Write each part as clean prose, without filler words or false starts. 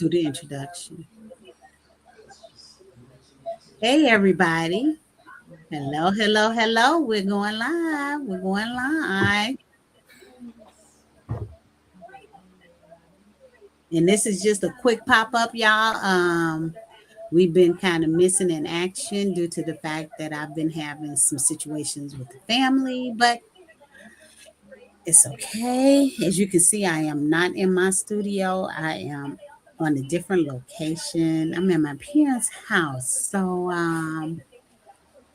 do the introduction. Hey, everybody. Hello, hello, hello. We're going live. We're going live. And this is just a quick pop up, y'all. We've been kind of missing in action due to the fact that I've been having some situations with the family, but it's okay. As you can see, I am not in my studio. I am on a different location. I'm in my parents' house. So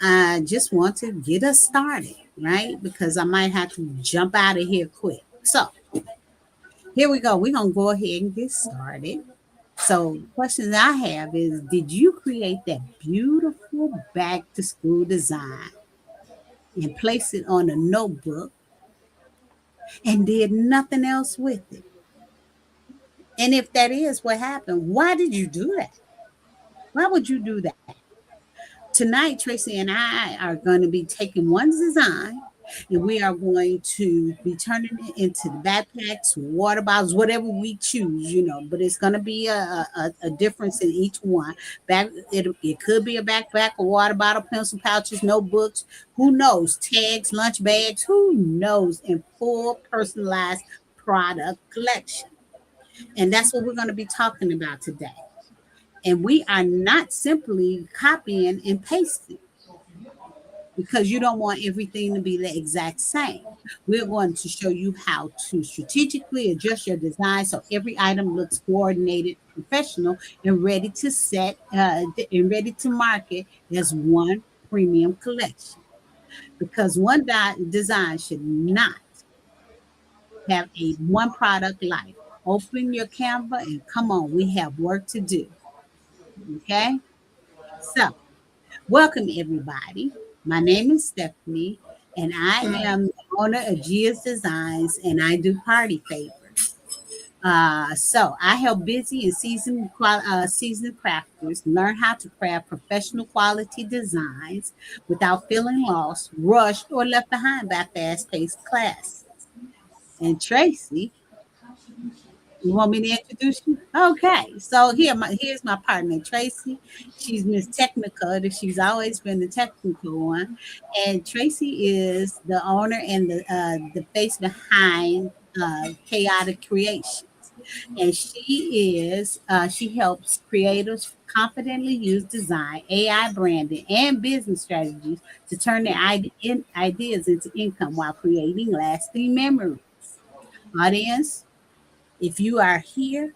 I just want to get us started, right? Because I might have to jump out of here quick. So here we go. We're going to go ahead and get started. So the questions I have is, did you create that beautiful back to school design and place it on a notebook and did nothing else with it? And if that is what happened, why did you do that? Why would you do that? Tonight, Traci and I are going to be taking one design and we are going to be turning it into the backpacks, water bottles, whatever we choose, but it's going to be a difference in each one. It could be a backpack, a water bottle, pencil pouches, notebooks, who knows, tags, lunch bags, who knows, and full personalized product collection. And that's what we're going to be talking about today. And we are not simply copying and pasting because you don't want everything to be the exact same. We're going to show you how to strategically adjust your design so every item looks coordinated, professional, and ready to and ready to market as one premium collection. Because one design should not have a one product life. Open your Canva and come on, we have work to do. Okay, so welcome everybody. My name is Stephanie, and I am the owner of Gias Designz, and I do party favors. So I help busy and seasoned crafters learn how to craft professional quality designs without feeling lost, rushed, or left behind by fast-paced classes. And Traci, you want me to introduce you? Okay, so here's my partner, Traci. She's Miss Technical. She's always been the technical one, and Traci is the owner and the face behind Chaotic Creations. And she helps creators confidently use design, AI branding, and business strategies to turn their ideas into income while creating lasting memories. Audience, if you are here,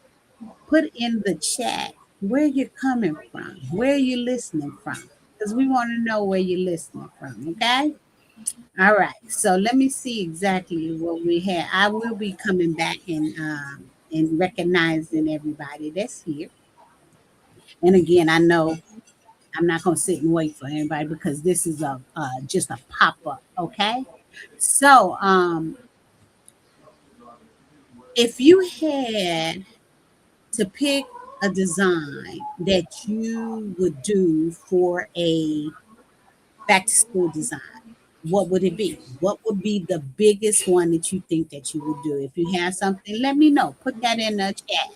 put in the chat where you're coming from, where you're listening from, because we want to know where you're listening from. Okay. All right. So let me see exactly what we have. I will be coming back and recognizing everybody that's here. And again, I know I'm not going to sit and wait for anybody because this is a just a pop up. Okay. So if you had to pick a design that you would do for a back to school design, what would it be? What would be the biggest one that you think that you would do? If you have something, let me know. Put that in the chat.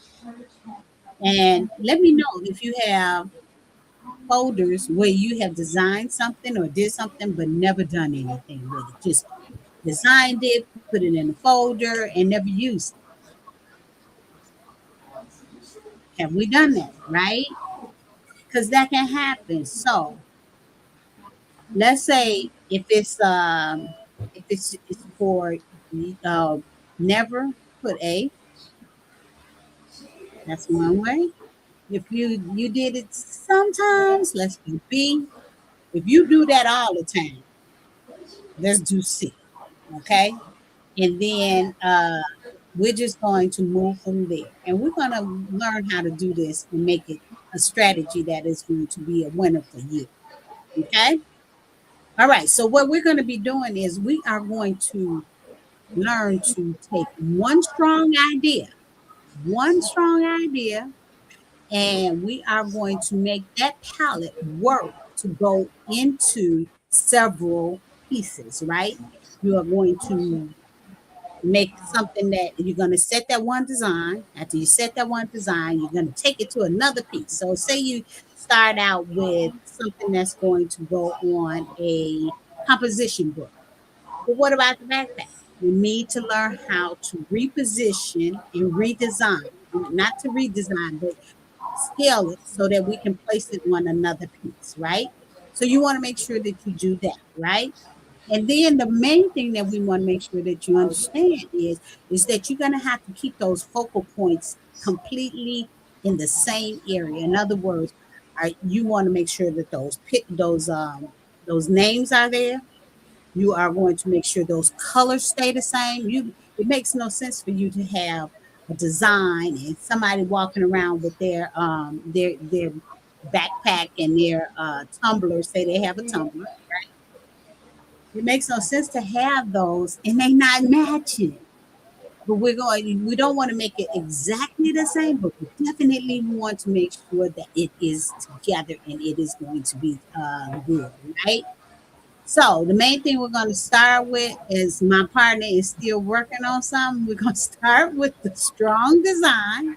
And let me know if you have folders where you have designed something or did something but never done anything with it. Just designed it, put it in a folder, and never used it. Have we done that, right? Because that can happen. So let's say if it's for uh, never put a, that's one way. If you did it sometimes, let's do B. If you do that all the time, let's do C. Okay, and then we're just going to move from there, and we're going to learn how to do this and make it a strategy that is going to be a winner for you. Okay. All right. So what we're going to be doing is we are going to learn to take one strong idea, and we are going to make that palette work to go into several pieces, right? You are going to make something that you're going to set that one design. After you set that one design, you're going to take it to another piece. So say you start out with something that's going to go on a composition book. But what about the backpack? You need to learn how to reposition and redesign, not to redesign, but scale it so that we can place it on another piece, right? So you want to make sure that you do that, right? And then the main thing that we want to make sure that you understand is that you're going to have to keep those focal points completely in the same area. In other words, you want to make sure that those names are there. You are going to make sure those colors stay the same. It makes no sense for you to have a design and somebody walking around with their backpack and their tumbler, say they have a tumbler. It makes no sense to have those and they not matching. But we don't want to make it exactly the same, but we definitely want to make sure that it is together and it is going to be good, right? So the main thing we're going to start with is my partner is still working on something. We're going to start with the strong design,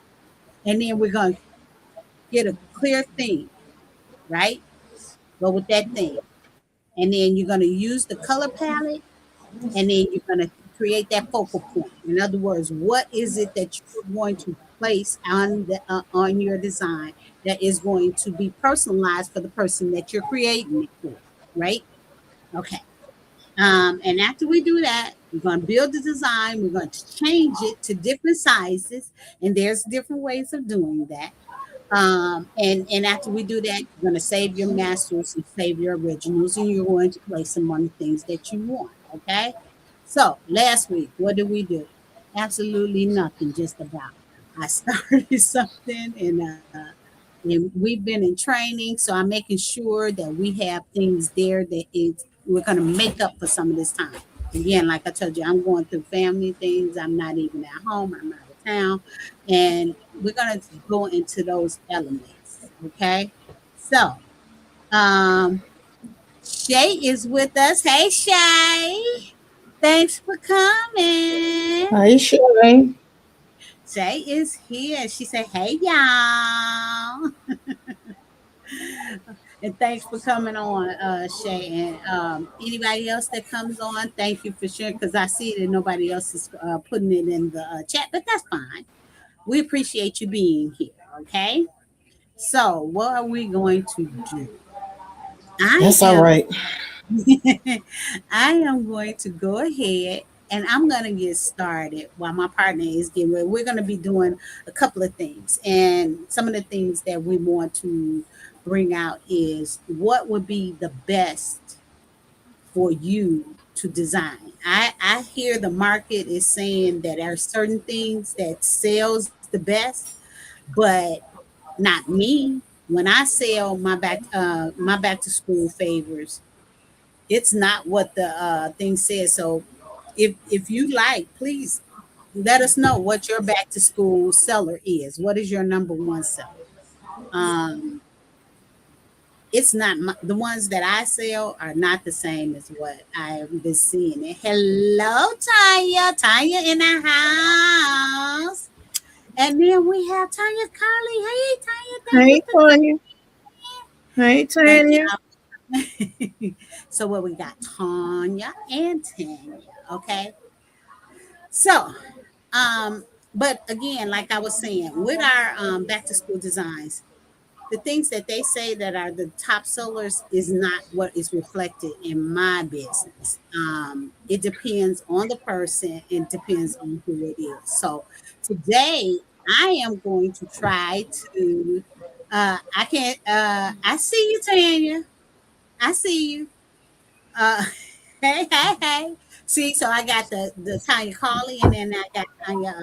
and then we're going to get a clear theme, right? Go with that theme. And then you're going to use the color palette, and then you're going to create that focal point. In other words, what is it that you're going to place on your design that is going to be personalized for the person that you're creating it for, right? Okay. And after we do that, we're going to build the design. We're going to change it to different sizes, and there's different ways of doing that. And after we do that, you're going to save your masters and save your originals, and you're going to place them on the things that you want. Okay. So last week, what did we do? Absolutely nothing. Just about. I started something, and we've been in training, so I'm making sure that we have things there that is we're going to make up for some of this time. Again, like I told you, I'm going through family things. I'm not even at home. I'm out of town, and we're going to go into those elements. Okay, so um, Shay is with us. Hey, Shay, thanks for coming. Hi, Sherry. Shay is here. She said, "Hey, y'all." And thanks for coming on, Shay. And anybody else that comes on, thank you for sharing because I see that nobody else is putting it in the chat, but that's fine. We appreciate you being here. Okay. So, what are we going to do? I That's all am right. I am going to go ahead and I'm going to get started while my partner is getting ready. We're going to be doing a couple of things. And some of the things that we want to bring out is what would be the best for you to design. I hear the market is saying that there are certain things that sells the best, but not me. When I sell my back to school favors, it's not what the thing says. So if you like, please let us know what your back to school seller is. What is your number one seller? Um, it's not the ones that I sell are not the same as what I've been seeing. And hello, Tanya. Tanya in the house. And then we have Tanya Carly. Hey, Tanya, thank you Hey, for Tonya. Hey, coming. Tanya. So what we got Tanya and Tanya. Okay. So but again, like I was saying, with our back to school designs, the things that they say that are the top sellers is not what is reflected in my business. It depends on the person and depends on who it is. So today I am going to try to I can't I see you, Tanya. I see you. Uh hey, hey, hey. See, so I got the Tanya Carly and then I got Tanya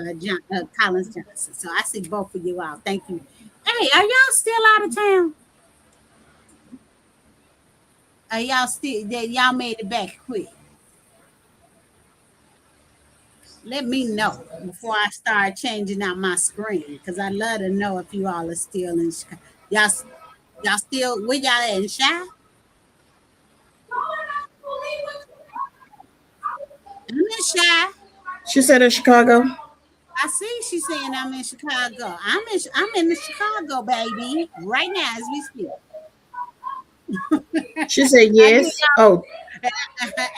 Collins Johnson. So I see both of you out. Thank you. Hey, are y'all still out of town? Y'all still that y'all made it back quick? Let me know before I start changing out my screen because I'd love to know if you all are still in Chicago. Y'all, y'all still where y'all at in Shy? I'm in Shy. She said in Chicago. I see she's saying I'm in Chicago. I'm in the Chicago, baby, right now as we speak. She said I give yes. Oh,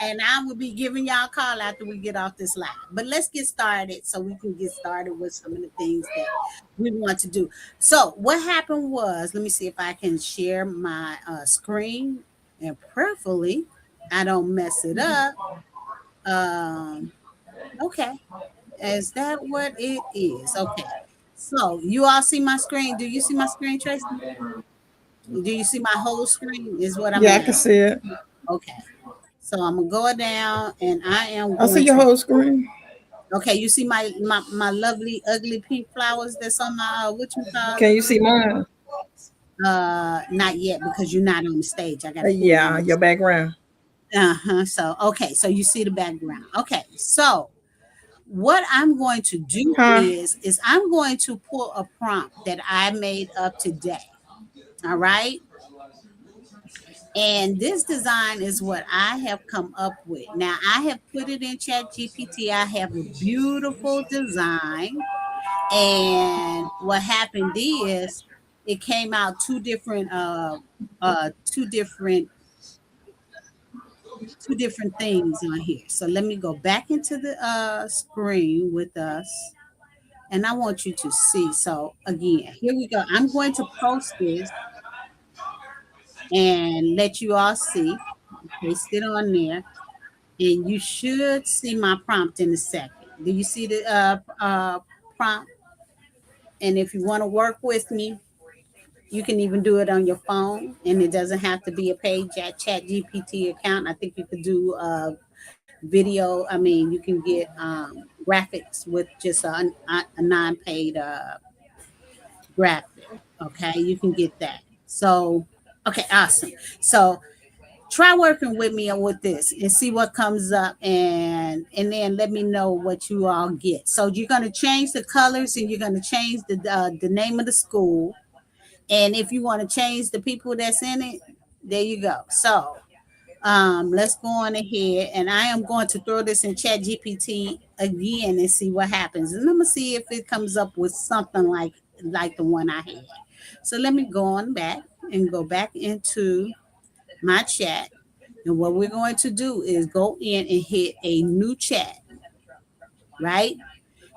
and I will be giving y'all a call after we get off this live. But let's get started so we can get started with some of the things that we want to do. So what happened was, let me see if I can share my screen and prayerfully I don't mess it up. Um, okay, is that what it is? Okay. So you all see my screen? Do you see my screen, Tracy? Do you see my whole screen? Is what I'm yeah, I can asking. see it. Okay. So I'm gonna go down and I am I see going your to whole screen. okay, you see my lovely ugly pink flowers that's on my what you call Can it? you see mine? Not yet because you're not on the stage. I gotta pull you Yeah, on your this. background. Uh-huh. So okay, so you see the background. Okay, so what I'm going to do Huh? is I'm going to pull a prompt that I made up today. All right. And this design is what I have come up with. Now I have put it in Chat GPT. I have a beautiful design. And what happened is it came out two different two different things on here. So let me go back into the screen with us and I want you to see. So again, here we go. I'm going to post this and let you all see. Paste it on there, and you should see my prompt in a second. Do you see the prompt? And if you want to work with me, you can even do it on your phone, and it doesn't have to be a paid Chat GPT account. I think you could do video. I mean, you can get graphics with just a non-paid graphic. Okay, you can get that. So, okay, awesome. So try working with me with this and see what comes up, and then let me know what you all get. So you're going to change the colors and you're going to change the name of the school, and if you want to change the people that's in it, there you go. So let's go on ahead, and I am going to throw this in Chat GPT again and see what happens, and I'm gonna see if it comes up with something like the one I had. So let me go on back and go back into my chat, and what we're going to do is go in and hit a new chat, right?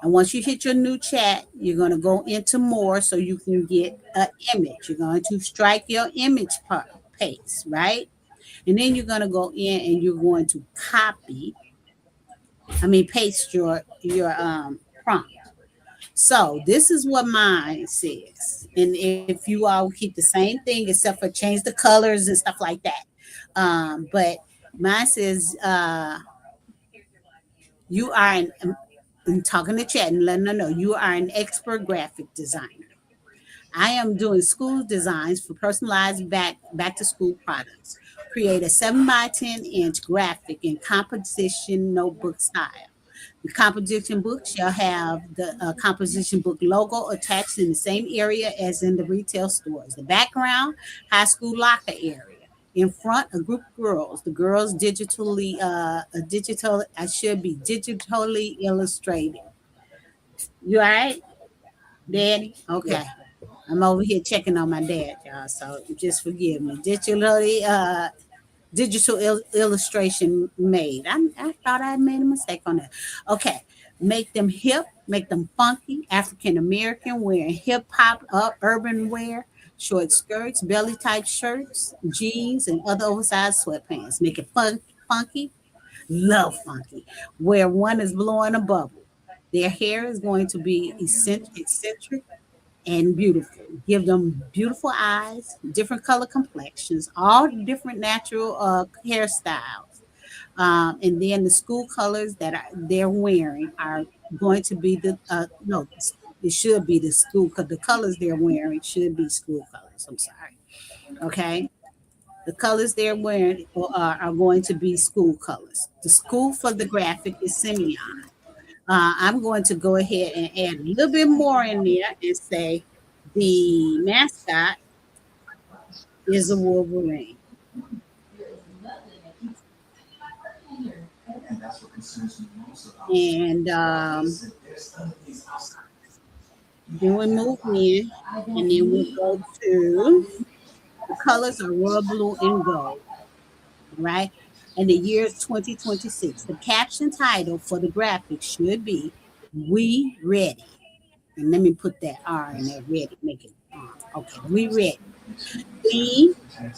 And once you hit your new chat, you're going to go into more so you can get an image. You're going to strike your image part, paste, right? And then you're going to go in and you're going to paste your prompt. So this is what mine says. And if you all keep the same thing except for change the colors and stuff like that. But mine says you are I'm talking to chat and letting her know you are an expert graphic designer. I am doing school designs for personalized back to school products. Create a 7 by 10 inch graphic in composition notebook style. The composition book shall have the composition book logo attached in the same area as in the retail stores. The background, high school locker area. In front, a group of girls. The girls I should be digitally illustrated. You all right, Daddy? Okay. I'm over here checking on my dad, y'all. So just forgive me. Digital illustration made. I thought I had made a mistake on that. Okay. Make them hip, make them funky, African American, wearing hip hop, urban wear, short skirts, belly type shirts, jeans, and other oversized sweatpants. Make it funky, love funky, where one is blowing a bubble. Their hair is going to be eccentric and beautiful. Give them beautiful eyes, different color complexions, all different natural hairstyles. And then the school colors that they're wearing are going to be the no, it should be the school because the colors they're wearing should be school colors. I'm sorry. Okay. The colors they're wearing are going to be school colors. The school for the graphic is Simeon. I'm going to go ahead and add a little bit more in there and say the mascot is a Wolverine. And then we move in, and then we'll go to the colors are royal blue and gold, right? And the year is 2026. The caption title for the graphic should be "We Ready." And let me put that R in there, ready, make it okay. We ready. Theme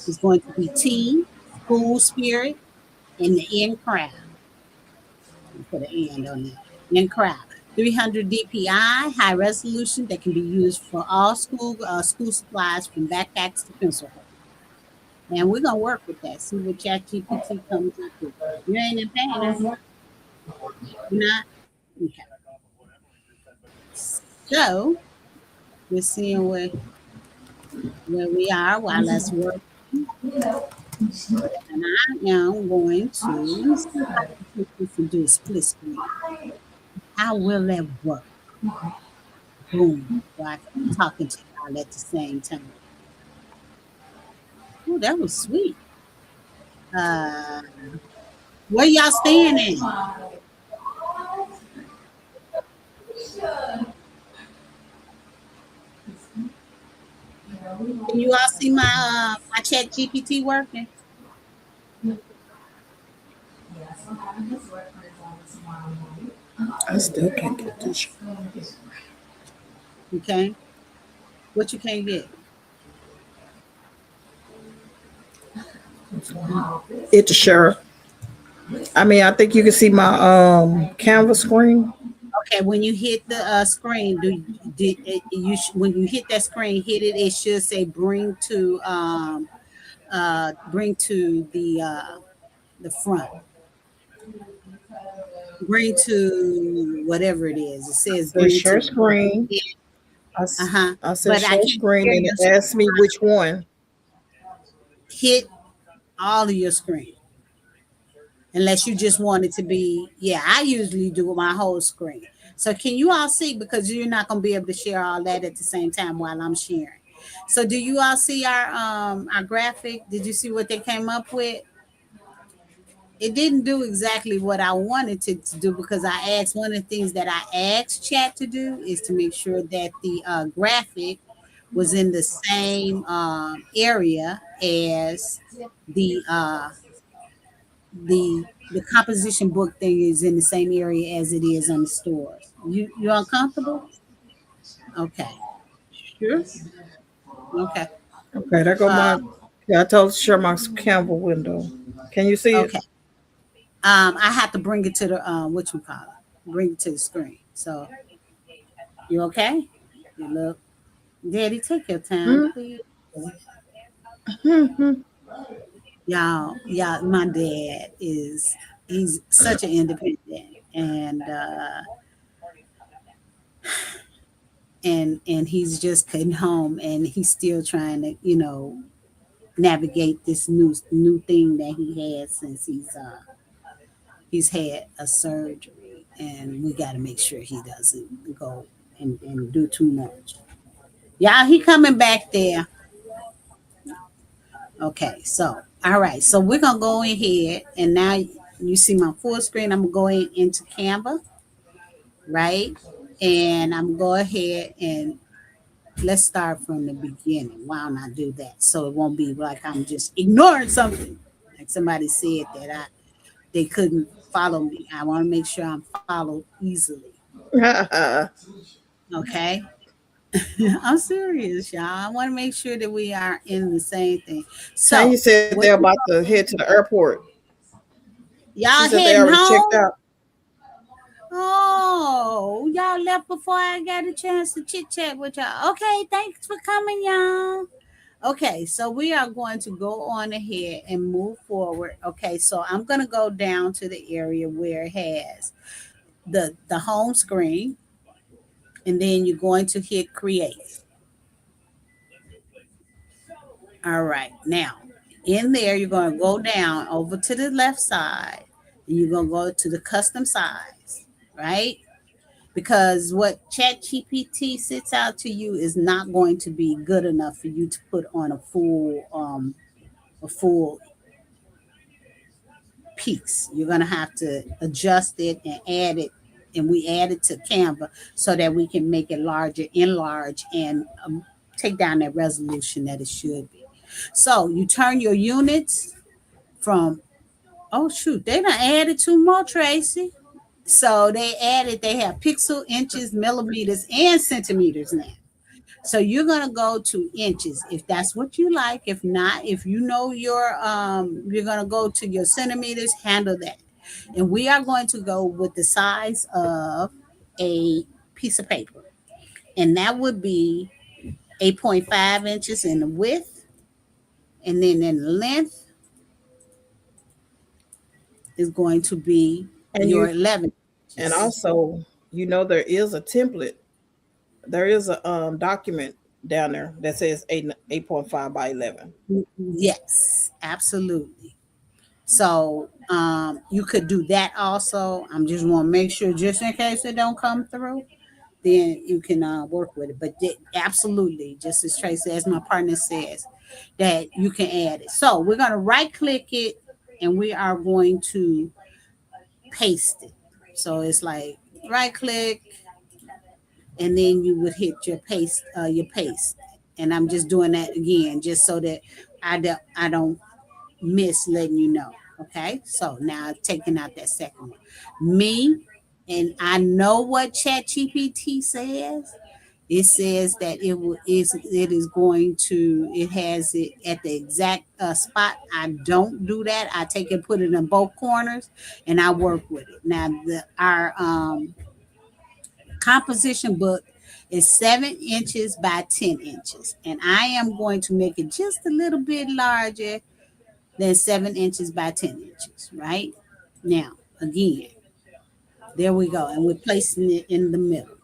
is going to be teen, school spirit, and the in crowd. Put an end on that. In crowd. 300 DPI, high resolution that can be used for all school supplies from backpacks to pencil holders. And we're gonna work with that. See what ChatGPT comes up with. You ain't in pain, are you? You're not? Okay. So we're seeing where we are while that's working. And I am going to let me see if I can take this and do a split screen. How will that work? Boom. So I can be talking to y'all at the same time. Oh, that was sweet. Uh, where y'all staying at? Can you all see my chat GPT working? I still can't get this. Okay. What you can't get? It to share. I mean, I think you can see my Canva screen. Okay, when you hit the screen, when you hit that screen, hit it. It should say bring to the front, bring to whatever it is. It says Say bring to share the front. screen. Yeah, uh-huh. I said But I share can't screen, share and your it asked me which one. hit all of your screen. Unless you just want it to be, yeah, I usually do my whole screen. So can you all see, because you're not going to be able to share all that at the same time while I'm sharing. So do you all see our graphic? Did you see what they came up with? It didn't do exactly what I wanted it to do, because I asked, one of the things that I asked chat to do is to make sure that the graphic was in the same area as the the composition book thing is in the same area as it is on the stores. You uncomfortable? Okay. Sure. Okay. Okay, there go Uh, my. Yeah, I told you to share my Canva window. Can you see it? okay. I have to bring it to the what you call it. Bring it to the screen. So you okay? You look. Daddy, take your time, please. Mm-hmm. Y'all, my dad he's such an independent, and he's just getting home, and he's still trying to, navigate this new thing that he has since he's had a surgery, and we got to make sure he doesn't go and do too much. Yeah, he coming back there. Okay, so all right, so we're gonna go ahead, and now you see my full screen. I'm gonna go into Canva, right? And I'm gonna go ahead and let's start from the beginning. Why don't I do that? So it won't be like I'm just ignoring something. Like somebody said that they couldn't follow me. I want to make sure I'm followed easily. Okay. I'm serious, y'all. I want to make sure that we are in the same thing. So Tanya said what they're about to head to the airport. She y'all said they heading already checked home? out. Oh, y'all left before I got a chance to chit chat with y'all. Okay, thanks for coming, y'all. Okay, so we are going to go on ahead and move forward. Okay, so I'm going to go down to the area where it has the home screen, and then you're going to hit create. All right, now in there, you're going to go down over to the left side, and you're going to go to the custom size, right? Because what ChatGPT sits out to you is not going to be good enough for you to put on a full piece. You're going to have to adjust it and add it. And we add it to Canva so that we can make it larger, enlarge, and take down that resolution that it should be. So you turn your units from, oh shoot, they done added two more, Tracy. So they have pixel, inches, millimeters, and centimeters now. So you're gonna go to inches if that's what you like. If not, if you know you're gonna go to your centimeters, handle that. And we are going to go with the size of a piece of paper. And that would be 8.5 inches in the width. And then in the length is going to be And your you 11 and inches. also, there is a template. There is a document down there that says 8.5 by 11. Yes, absolutely. So you could do that also. I'm just want to make sure, just in case it don't come through, then you can work with it. But absolutely, just as Tracy, as my partner says, that you can add it. So we're going to right click it and we are going to paste it. So it's like right click and then you would hit your paste. And I'm just doing that again, just so that I don't miss letting you know. Okay, so now taking out that second one. Me, and I know what Chat GPT says. It says that it is going to, it has it at the exact spot. I don't do that. I take and put it in both corners and I work with it. Now our composition book is 7 inches by 10 inches. And I am going to make it just a little bit larger than 7 inches by 10 inches, right? Now, again, there we go. And we're placing it in the middle.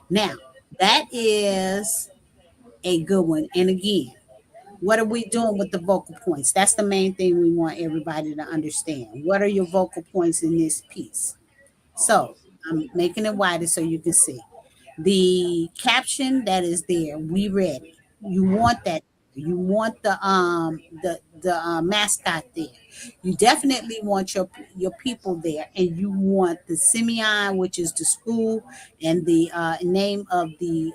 Now, that is a good one. And again, what are we doing with the vocal points? That's the main thing we want everybody to understand. What are your vocal points in this piece? So I'm making it wider so you can see. The caption that is there, we ready. You want that. You want the mascot there. You definitely want your people there, and you want the semion, which is the school, and the name of the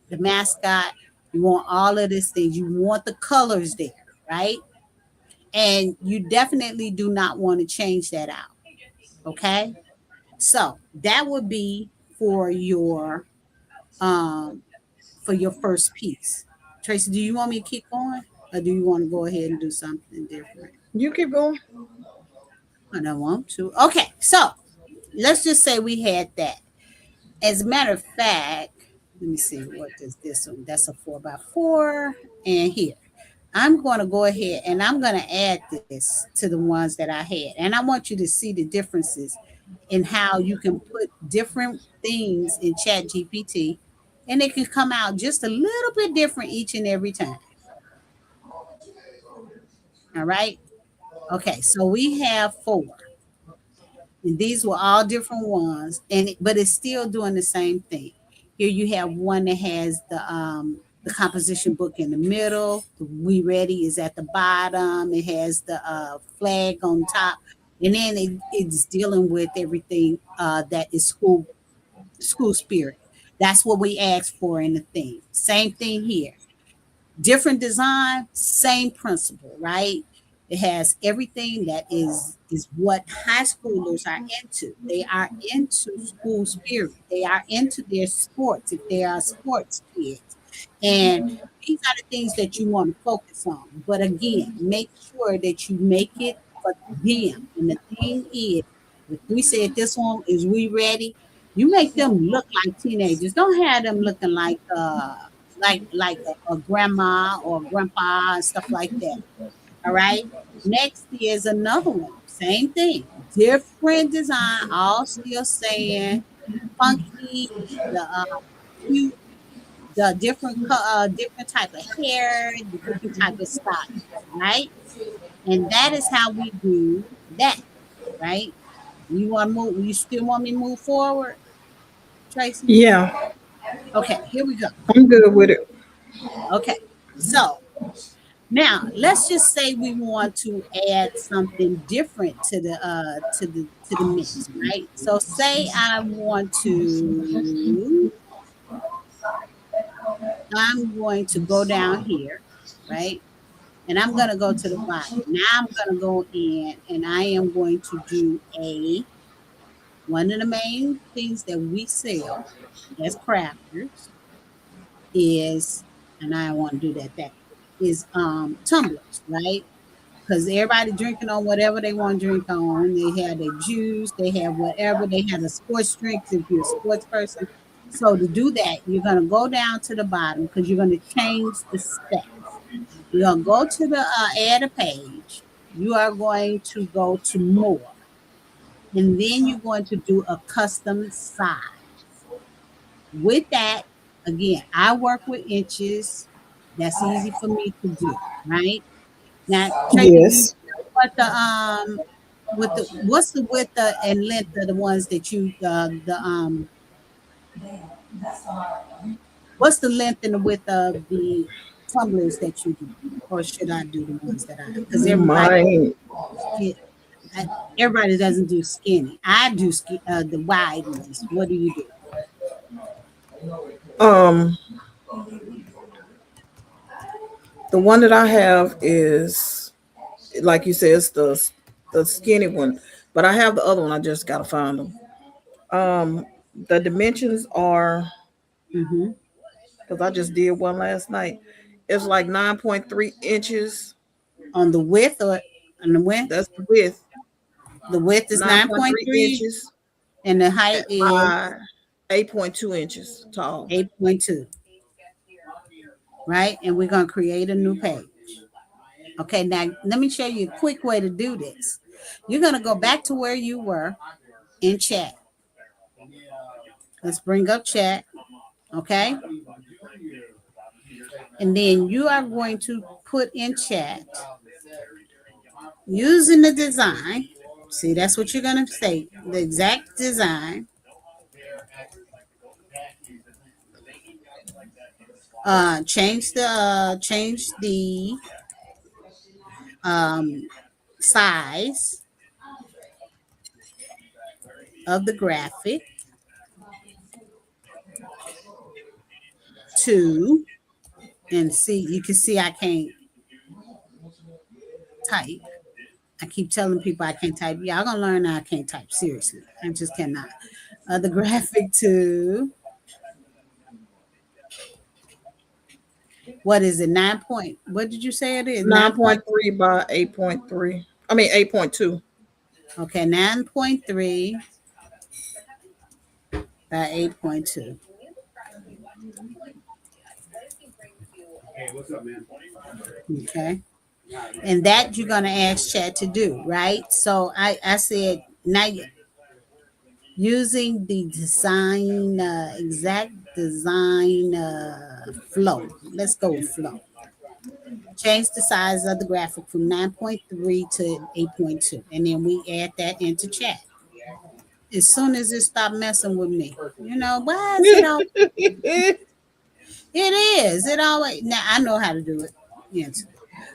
mascot. You want all of these things. You want the colors there, right? And you definitely do not want to change that out. Okay, so that would be for your um, for your first piece. Tracy, do you want me to keep going or do you want to go ahead and do something different? You keep going. I don't want to. Okay, so let's just say we had that. As a matter of fact, let me see, what is this one? That's a 4x4. And here, I'm going to go ahead and I'm going to add this to the ones that I had. And I want you to see the differences in how you can put different things in Chat GPT and it can come out just a little bit different each and every time. All right. Okay. So we have four. And these were all different ones, but it's still doing the same thing. Here you have one that has the composition book in the middle. The We Ready is at the bottom. It has the flag on top, and then it's dealing with everything that is school spirit. That's what we asked for in the thing. Same thing here. Different design, same principle, right? It has everything that is what high schoolers are into. They are into school spirit. They are into their sports if they are sports kids. And these are the things that you want to focus on. But again, make sure that you make it for them. And the thing is, if we said this one is We Ready, you make them look like teenagers. Don't have them looking like a grandma or grandpa and stuff like that. All right. Next is another one. Same thing. Different design, all still saying funky, the cute, the different type of hair, the different type of style, right? And that is how we do that, right? You want to move? You still want me to move forward, Tracy? Yeah, Okay, here we go. I'm good with it. Okay, so Now, let's just say we want to add something different to the mix, right? So say I'm going to go down here, right? And I'm going to go to the bottom. Now I'm going to go in and I am going to do one of the main things that we sell as crafters is, and I want to do that is tumblers, right? Because everybody drinking on whatever they want to drink on. They have their juice, they have whatever, they have the sports drinks if you're a sports person. So to do that, you're gonna go down to the bottom because you're gonna change the specs. You're gonna go to the add a page. You are going to go to more, and then you're going to do a custom size. With that, again, I work with inches. That's easy for me to do, right? Now, Tracy, do you Yes. know what the with the what's the width and length of the ones that you the what's the length and the width of the tumblers that you do, or should I do the ones that I? Because Mine. skin- I- everybody doesn't do skinny. I do the wide ones. What do you do? Um, the one that I have is like you said, it's the skinny one. But I have the other one. I just gotta find them. Um, the dimensions are Hmm. because I just did one last night. It's like 9.3 inches. On the width or on the width? That's the width. The width is Nine nine point point three three, inches and the height at is 8.2 inches tall. 8.2. Right? And we're gonna create a new page. Okay, now let me show you a quick way to do this. You're going to go back to where you were in chat. Let's bring up chat. Okay. And then you are going to put in chat using the design. See, that's what you're going to say. The exact design. Change the um, size of the graphic to, and see, you can see I can't type. I keep telling people I can't type. Y'all gonna learn I can't type. Seriously, I just cannot. The graphic to, what is it? 9 point. What did you say it is? Nine 9 point point. three by 8.3. I mean 8.2. Okay, 9.3 by 8.2. Okay, and that you're gonna ask chat to do, right? So I said now using the design exact design flow. Let's go with flow. Change the size of the graphic from 9.3 to 8.2. And then we add that into chat. As soon as it stopped messing with me, why is it all? It is. It always. Now I know how to do it. Yes.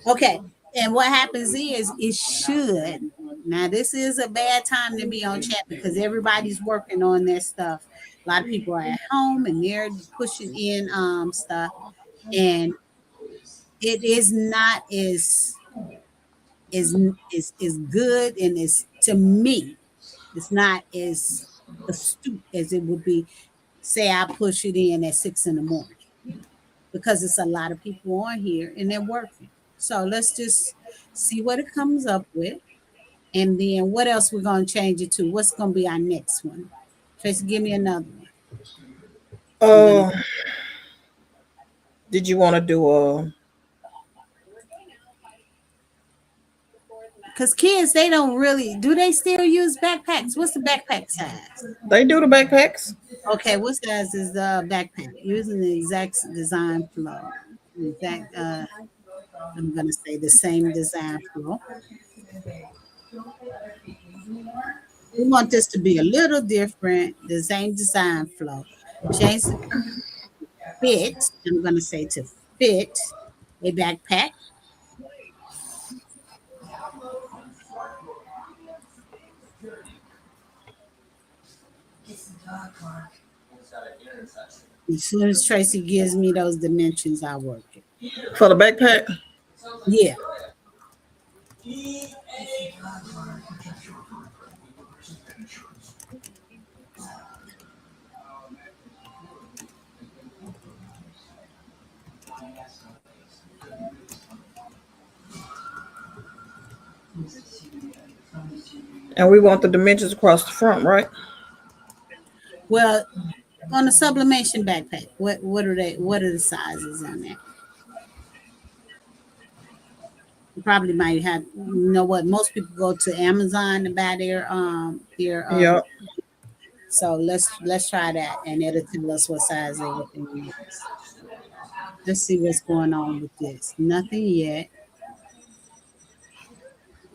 Okay. And what happens is it should. Now this is a bad time to be on chat because everybody's working on their stuff. A lot of people are at home and they're pushing in stuff, and it is not is good, and is, to me, it's not as astute as it would be. Say I push it in at 6 in the morning because it's a lot of people on here and they're working. So let's just see what it comes up with, and then what else we're gonna change it to. What's gonna be our next one? Tracy, give me another one. I'm gonna uh, did you want to do a? because kids, they don't really, do they still use backpacks? What's the backpack size? They do the backpacks. Okay, what size is the backpack? Using the exact design flow. Exact, I'm gonna say the same design flow. We want this to be a little different, the same design flow. Change the fit. I'm gonna say to fit a backpack. As soon as Tracy gives me those dimensions, I work it. For the backpack? Yeah. And we want the dimensions across the front, right? Well, on the sublimation backpack, what are they? What are the sizes on that? You probably might have. You know what? Most people go to Amazon to buy their. Yeah. So let's try that, and it'll tell us what size everything is. Let's see what's going on with this. Nothing yet.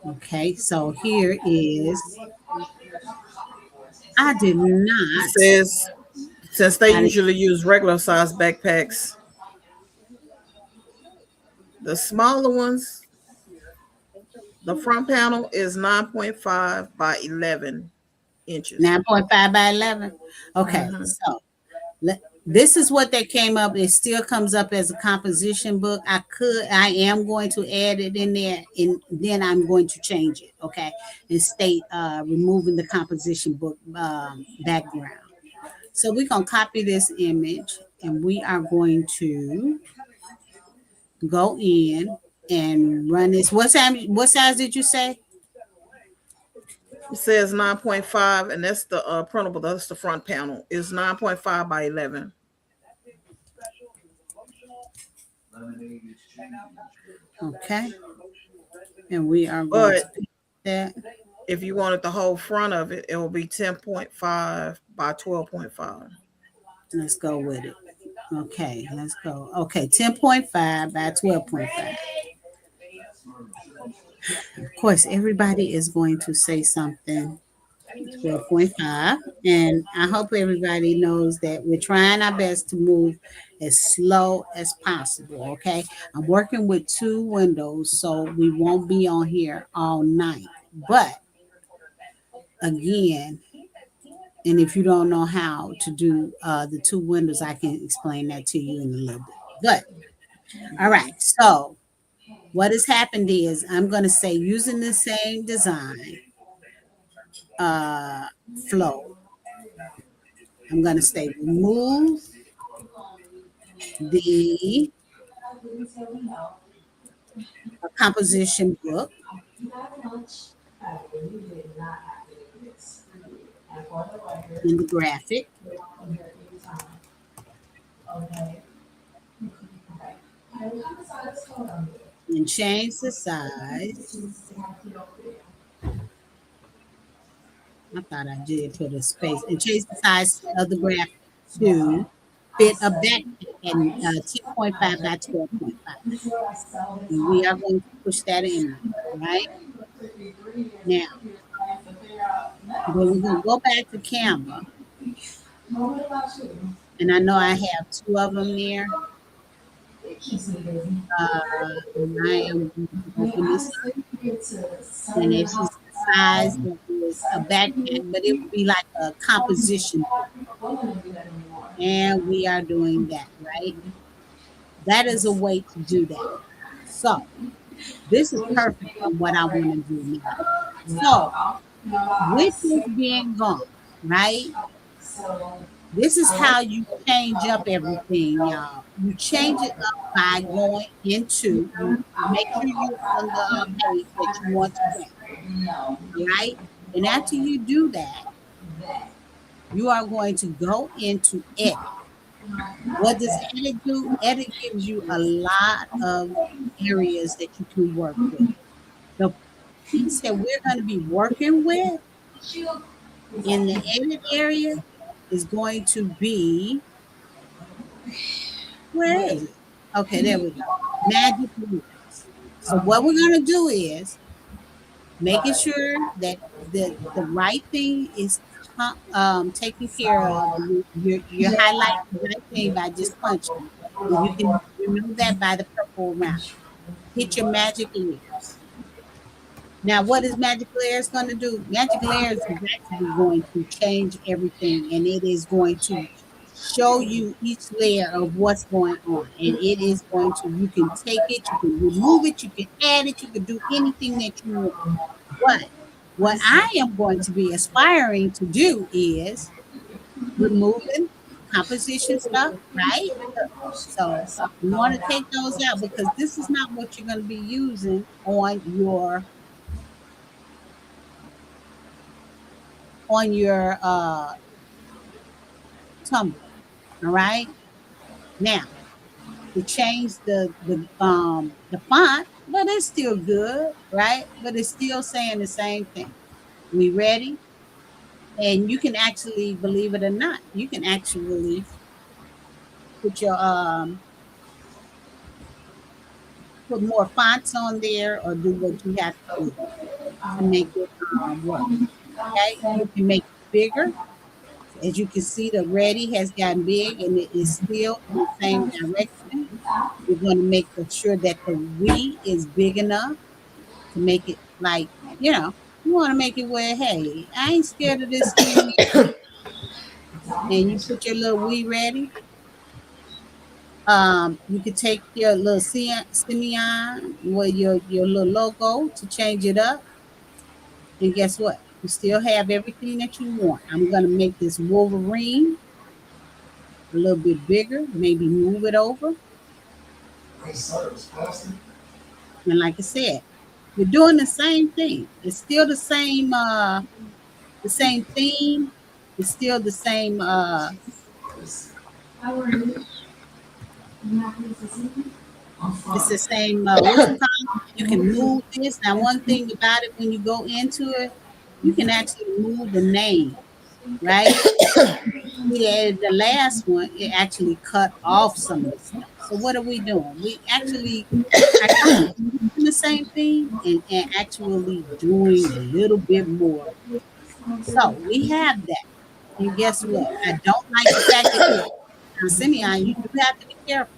Okay, so here is. I did It not. says since they I did, usually use regular size backpacks, the smaller ones, the front panel is 9.5 by 11 inches. 9.5 by 11. Okay, Mm-hmm. so this is what they came up. It still comes up as a composition book. I am going to add it in there, and then I'm going to change it. Okay, and state removing the composition book background. So we're gonna copy this image, and we are going to go in and run this. What size did you say? It says 9.5, and that's the printable. That's the front panel. It's 9.5 by 11. Okay, and we are going to But pick that. if you wanted the whole front of it, it will be 10.5 by 12.5. Let's go with it. Okay, let's go. Okay, 10.5 by 12.5. Of course, everybody is going to say something 12.5. And I hope everybody knows that we're trying our best to move as slow as possible. Okay, I'm working with two windows, so we won't be on here all night. But again, and if you don't know how to do the two windows, I can explain that to you in a little bit. But all right, so what has happened is I'm going to say using the same design uh, flow, I'm going to say remove the composition book in the graphic and change the size. I thought I did put a space and change the size of the graphic to fit a backpack and 10.5 by 12.5. And we are going to push that in, right? Now, then we're going to go back to Canva. And I know I have two of them there. And I am going to open this up. And it's just the size that is a backpack, but it would be like a composition. And we are doing that, right? That is a way to do that. So this is perfect for what I want to do now. So with this being gone, right? This is how you change up everything, y'all. You change it up by going into, you make sure you're on the page that you want to go, right? And after you do that, you are going to go into edit. What does edit do? Edit gives you a lot of areas that you can work with. The piece that we're going to be working with in the edit area is going to be, where is it? Okay, there we go. Magic words. So what we're going to do is making sure that the right thing is taken care of. You're highlighting the right thing by just punching. And you can remove that by the purple round. Hit your magic letters. Now, what is Magic Layers going to do? Magic Layers is actually going to change everything, and it is going to show you each layer of what's going on. And it is going to, you can take it, you can remove it, you can add it, you can do anything that you want. But what I am going to be aspiring to do is removing composition stuff, right? So you want to take those out because this is not what you're going to be using on your Tumblr. All right. Now to change the font, but it's still good, right? But it's still saying the same thing. We ready? And you can actually, believe it or not, you can actually put your put more fonts on there or do what you have to do to make it work. Okay, you can make it bigger. As you can see, the ready has gotten big and it is still in the same direction. We're going to make sure that the we is big enough to make it like, you want to make it where, hey, I ain't scared of this skinny. And you put your little we ready. You could take your little simeon with your little logo to change it up. And guess what? You still have everything that you want. I'm going to make this Wolverine a little bit bigger, maybe move it over. And like I said, you're doing the same thing. It's still the same theme. It's still the same it's the same what you call it? You can move this. Now one thing about it when you go into it, you can actually move the name, right? Yeah, the last one, it actually cut off some of the stuff. So what are we doing? We actually are kind of doing the same thing and actually doing a little bit more. So we have that. And guess what? I don't like the fact that now, Simeon, you do have to be careful.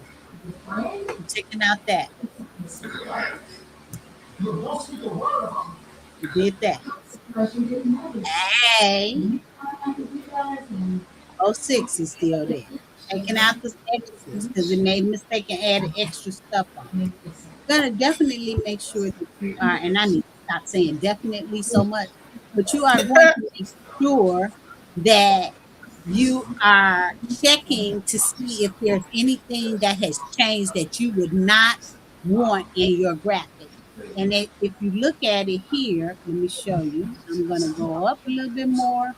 I'm taking out that. You did that. A 06 is still there. Taking out the extras because it made a mistake and added extra stuff on. Gonna definitely make sure that you are, and I need to stop saying definitely so much, but you are going to make sure that you are checking to see if there's anything that has changed that you would not want in your graphic. And if you look at it here, let me show you. I'm going to go up a little bit more.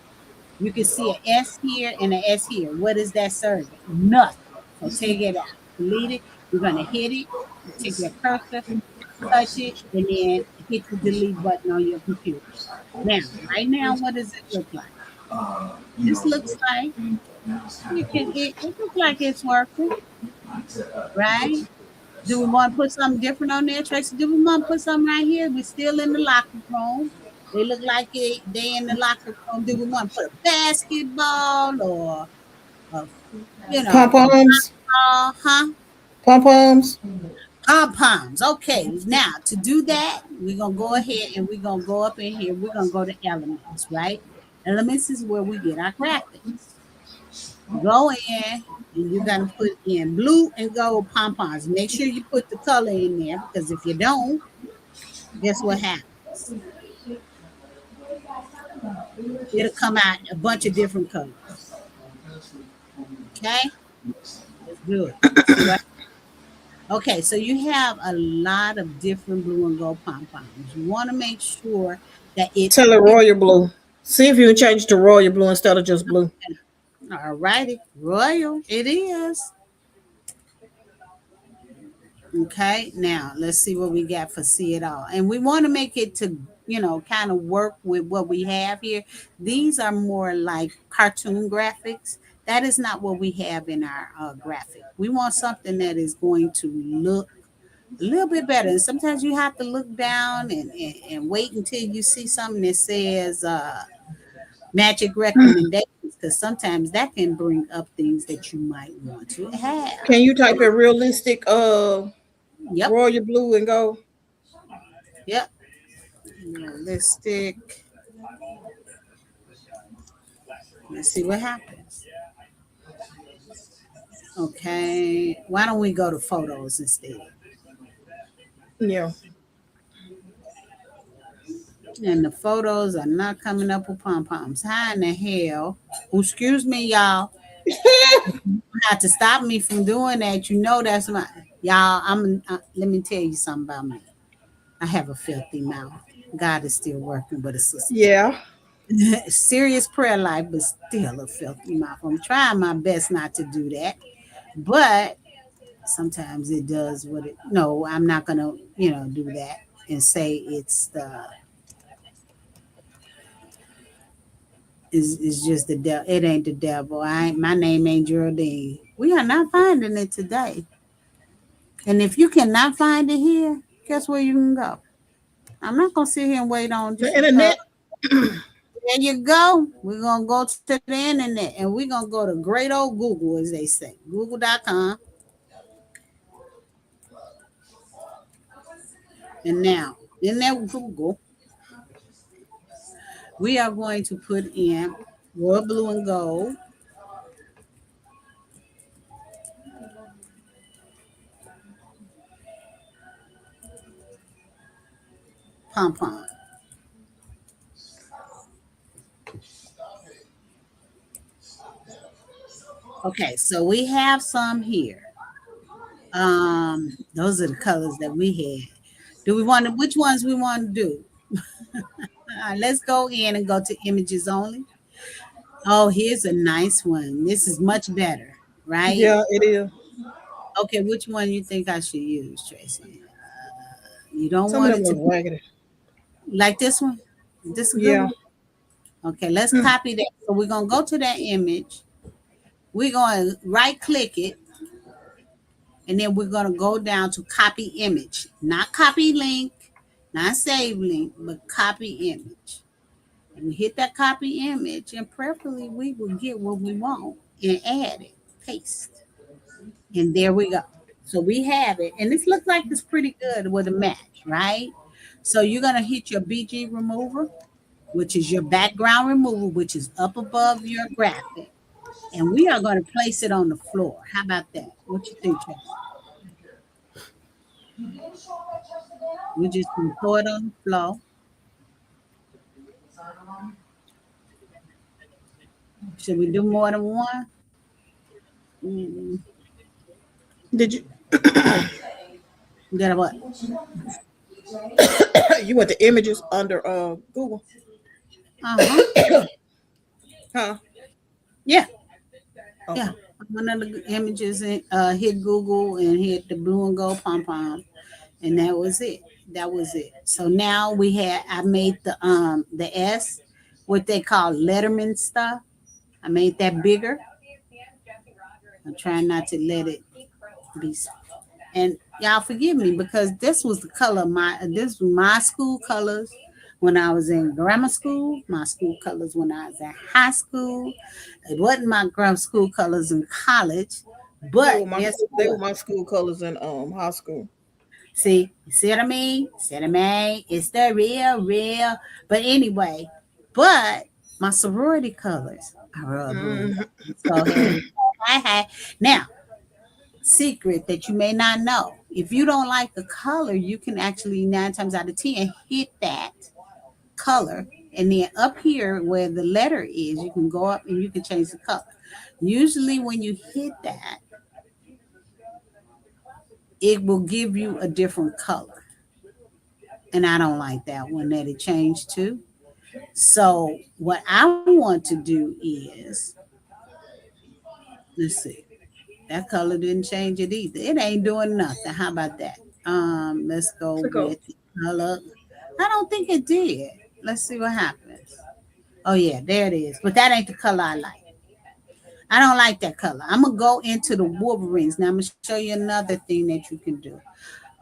You can see an S here and an S here. What is that serving? Nothing. So take it out. Delete it. You're going to hit it. Take your cursor, touch it, and then hit the delete button on your computer. Now, right now, what does it look like? This looks like it looks like it's working, right? Do we want to put something different on there, Tracy? Do we want to put something right here? We're still in the locker room. They look like they in the locker room. Do we want to put a basketball or a, Pom a poms, ball, huh? pom poms. Pom poms. Okay, now to do that, we're gonna go ahead and we're gonna go up in here. We're gonna go to elements, right? Elements is where we get our graphics. Go in and you're gonna put in blue and gold pom poms. Make sure you put the color in there because if you don't, guess what happens? It'll come out a bunch of different colors. Okay, let's do it. See what? Okay, so you have a lot of different blue and gold pom poms. You want to make sure that Tell it royal blue. See if you can change to royal blue instead of just blue. all righty, royal. It is. Okay, now let's see what we got for see it all. And we want to make it to, kind of work with what we have here. These are more like cartoon graphics. That is not what we have in our graphic. We want something that is going to look a little bit better. And sometimes you have to look down and wait until you see something that says magic recommendations because sometimes that can bring up things that you might want to have. Can you type in realistic Yep. royal blue and go? Yep. Realistic. Let's see what happens. Okay. Why don't we go to photos instead? Yeah. And the photos are not coming up with pom poms. How in the hell? Oh, excuse me, y'all. You have to stop me from doing that. You know that's my y'all. Let me tell you something about me. I have a filthy mouth. God is still working, but it's Yeah. a serious prayer life, but still a filthy mouth. I'm trying my best not to do that, but sometimes it does what it. No, I'm not gonna, do that and say it's the is just the devil. It ain't the devil. I ain't, my name ain't Geraldine. We are not finding it today. And if you cannot find it here, guess where you can go? I'm not gonna sit here and wait on The just because. internet. There you go. We're gonna go to the internet and we're gonna go to great old Google, as they say. Google.com. And now in that Google, we are going to put in royal blue and gold, pom pom. Okay, so we have some here. Those are the colors that we had. Do we want to, which ones we want to do? Let's go in and go to images only. Oh, here's a nice one. This is much better, right? Yeah, it is. Okay, which one you think I should use, Tracy? You don't Some of want them it to was be raggedy. like this one? Is this a good Yeah. one? Okay, let's Mm. copy that. So we're gonna go to that image. We're gonna right click it, and then we're gonna go down to copy image, not copy link, not save link, but copy image. And we hit that copy image, and preferably we will get what we want and add it, paste, and there we go. So we have it, and this looks like it's pretty good with a match, right? So you're gonna hit your BG remover, which is your background removal, which is up above your graphic, and we are going to place it on the floor. How about that? What you think, Tracy? We just gonna throw it on the floor. Should we do more than one? Mm, Did you Then what? you went to images under Google? Uh huh. Huh? Yeah, yeah. Okay. One of the images and hit Google and hit the blue and gold pom pom, and that was it. That was it. So now I made the S, what they call Letterman stuff. I made that bigger. I'm trying not to let it be. And y'all forgive me because this was the color of this was my school colors when I was in grammar school, my school colors when I was in high school. It wasn't my grammar school colors in college, They but were my guess they what? were my school colors in high school. See what I mean? See what I mean? It's the real. But anyway, but my sorority colors are real blue. Mm. So hey. Now, secret that you may not know. If you don't like the color, you can actually 9 times out of 10 hit that color, and then up here where the letter is, you can go up and you can change the color. Usually, when you hit that, it will give you a different color, and I don't like that one that it changed to. So, what I want to do is, let's see, that color didn't change it either. It ain't doing nothing. How about that? Let's go Click with up. the color. I don't think it did. Let's see what happens. Oh yeah, there it is. But that ain't the color I like. I don't like that color. I'm gonna go into the Wolverines. Now I'm gonna show you another thing that you can do.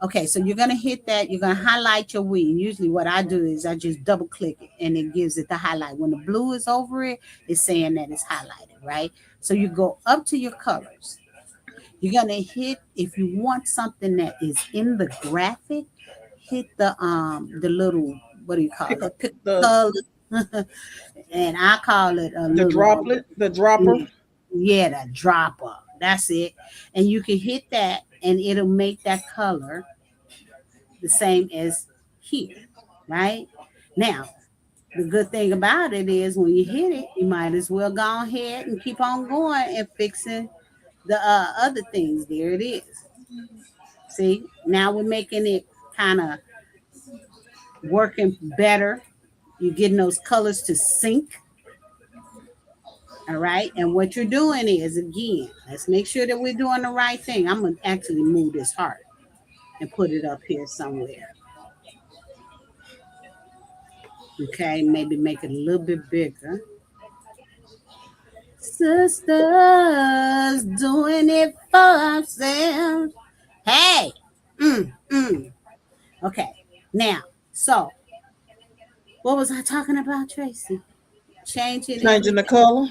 Okay, so you're gonna hit that. You're gonna highlight your wing. Usually, what I do is I just double click it, and it gives it the highlight. When the blue is over it, it's saying that it's highlighted, right? So you go up to your colors. You're gonna hit if you want something that is in the graphic, hit the little what do you call Pick a, it? Pick a the color. And I call it a the little, droplet, the dropper. yeah, the dropper. That's it. And you can hit that and it'll make that color the same as here, right? Now, the good thing about it is when you hit it, you might as well go ahead and keep on going and fixing the other things. There it is. See, now we're making it kind of working better. You're getting those colors to sync. All right. And what you're doing is, again, let's make sure that we're doing the right thing. I'm going to actually move this heart and put it up here somewhere. Okay. Maybe make it a little bit bigger. Sisters doing it for ourselves. Hey. Mm, mm. Okay. Now, so what was I talking about, Tracy? Changing Changing the everything, color.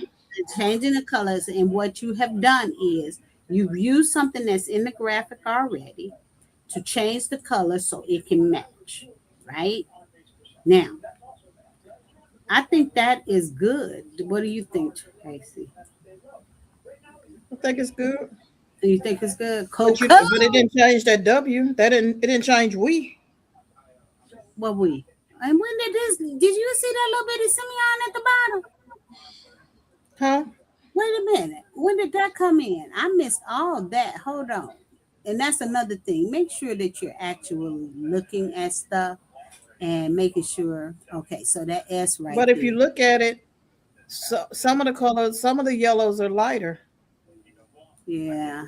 changing the colors. And what you have done is you've used something that's in the graphic already to change the color so it can match, right? Now, I think that is good. What do you think, Tracy? I think it's good. Do you think it's good? But Coco? it didn't change that W. It didn't change we. What we? And when did this? Did you see that little bitty Simeon at the bottom? Huh? Wait a minute. When did that come in? I missed all that. Hold on. And that's another thing. Make sure that you're actually looking at stuff and making sure. Okay, so that S right But if you there. look at it, so some of the colors, some of the yellows are lighter. Yeah.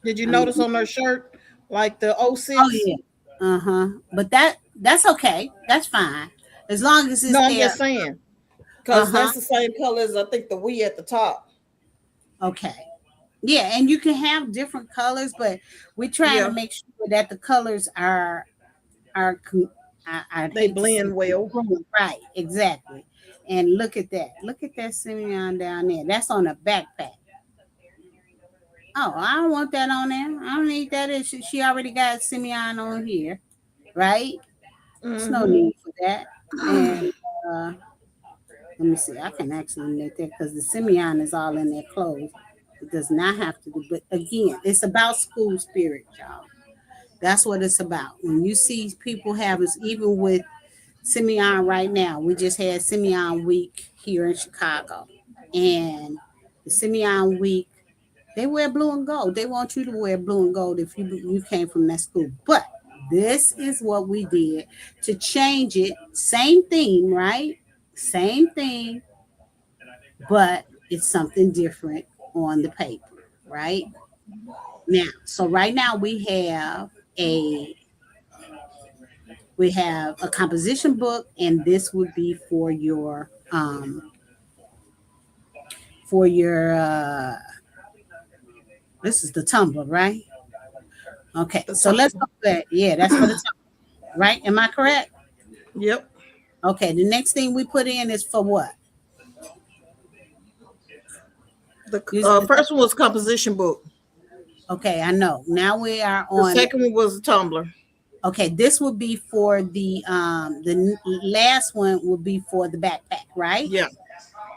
Did you I mean, notice on their shirt, like the oh oh 06? yeah. Uh-huh. But that's okay. That's fine. As long as it's No, I'm there. just saying. Because Uh-huh. that's the same color as I think the we at the top. Okay. Yeah, and you can have different colors, but we're trying to Yeah, make sure that the colors are I'd they hate to say blend well. right, exactly. And look at that. Look at that Simeon down there. That's on a backpack. Oh, I don't want that on there. I don't need that. She already got Simeon on here, right? There's no Hmm. need for that. And uh, let me see. I can actually make that because the Simeon is all in their clothes. It does not have to do. But again, it's about school spirit, y'all. That's what it's about. When you see people have us, even with Simeon right now, we just had Simeon Week here in Chicago. And the Simeon Week, they wear blue and gold. They want you to wear blue and gold if you came from that school. But this is what we did to change it. Same theme, right? Same thing, but it's something different on the paper, right? Now, so right now a we have a composition book, and this would be for your this is the tumbler, right? Okay, The so top. let's go back. Yeah, that's for the tumbler, right? Am I correct? Yep. Okay, the next thing we put in is for what? The Using the first one was composition book. okay, I know. Now we are The on. second one was a tumbler. Okay, this would be for the last one would be for the backpack, right? Yeah.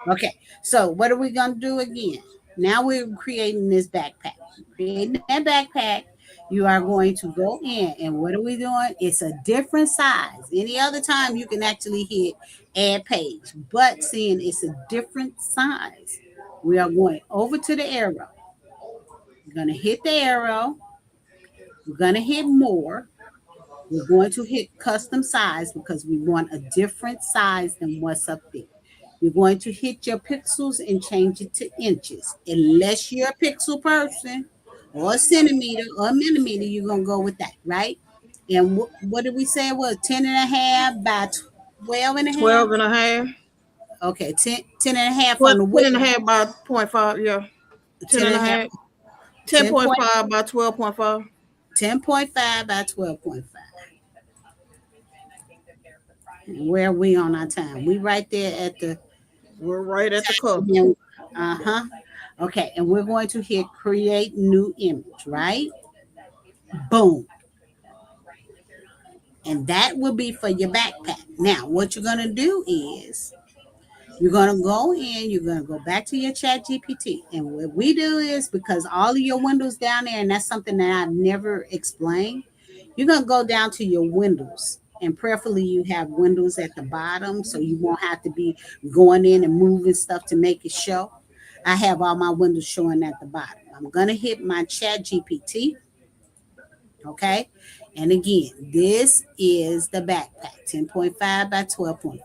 Okay, so what are we gonna do again? Now we're creating this backpack. Creating that backpack, you are going to go in, and what are we doing? It's a different size. Any other time you can actually hit add page, but seeing it's a different size, we are going over to the arrow. We're gonna hit the arrow. We're gonna hit more. We're going to hit custom size because we want a different size than what's up there. You're going to hit your pixels and change it to inches. Unless you're a pixel person or a centimeter or a millimeter, you're going to go with that, right? And what did we say it was? 10 and a half by 12 and a half? 12 and a half. Okay, 10 and a half on 10, the 10 and width, a half by point 0.5. Yeah. 10 10 and and a a half, half. 10 point, 10.5 by 12.5. 10.5 by 12.5. And where are we on our time? We right there at the We're right at the cuff. uh-huh. Okay, and we're going to hit create new image, right? Boom. And that will be for your backpack. Now, what you're going to do is you're going to go in, you're going to go back to your chat GPT. And what we do is, because all of your windows down there, and that's something that I've never explained, you're going to go down to your windows. And prayerfully, you have windows at the bottom so you won't have to be going in and moving stuff to make it show. I have all my windows showing at the bottom. I'm going to hit my chat GPT. Okay. And again, this is the backpack 10.5 by 12.5.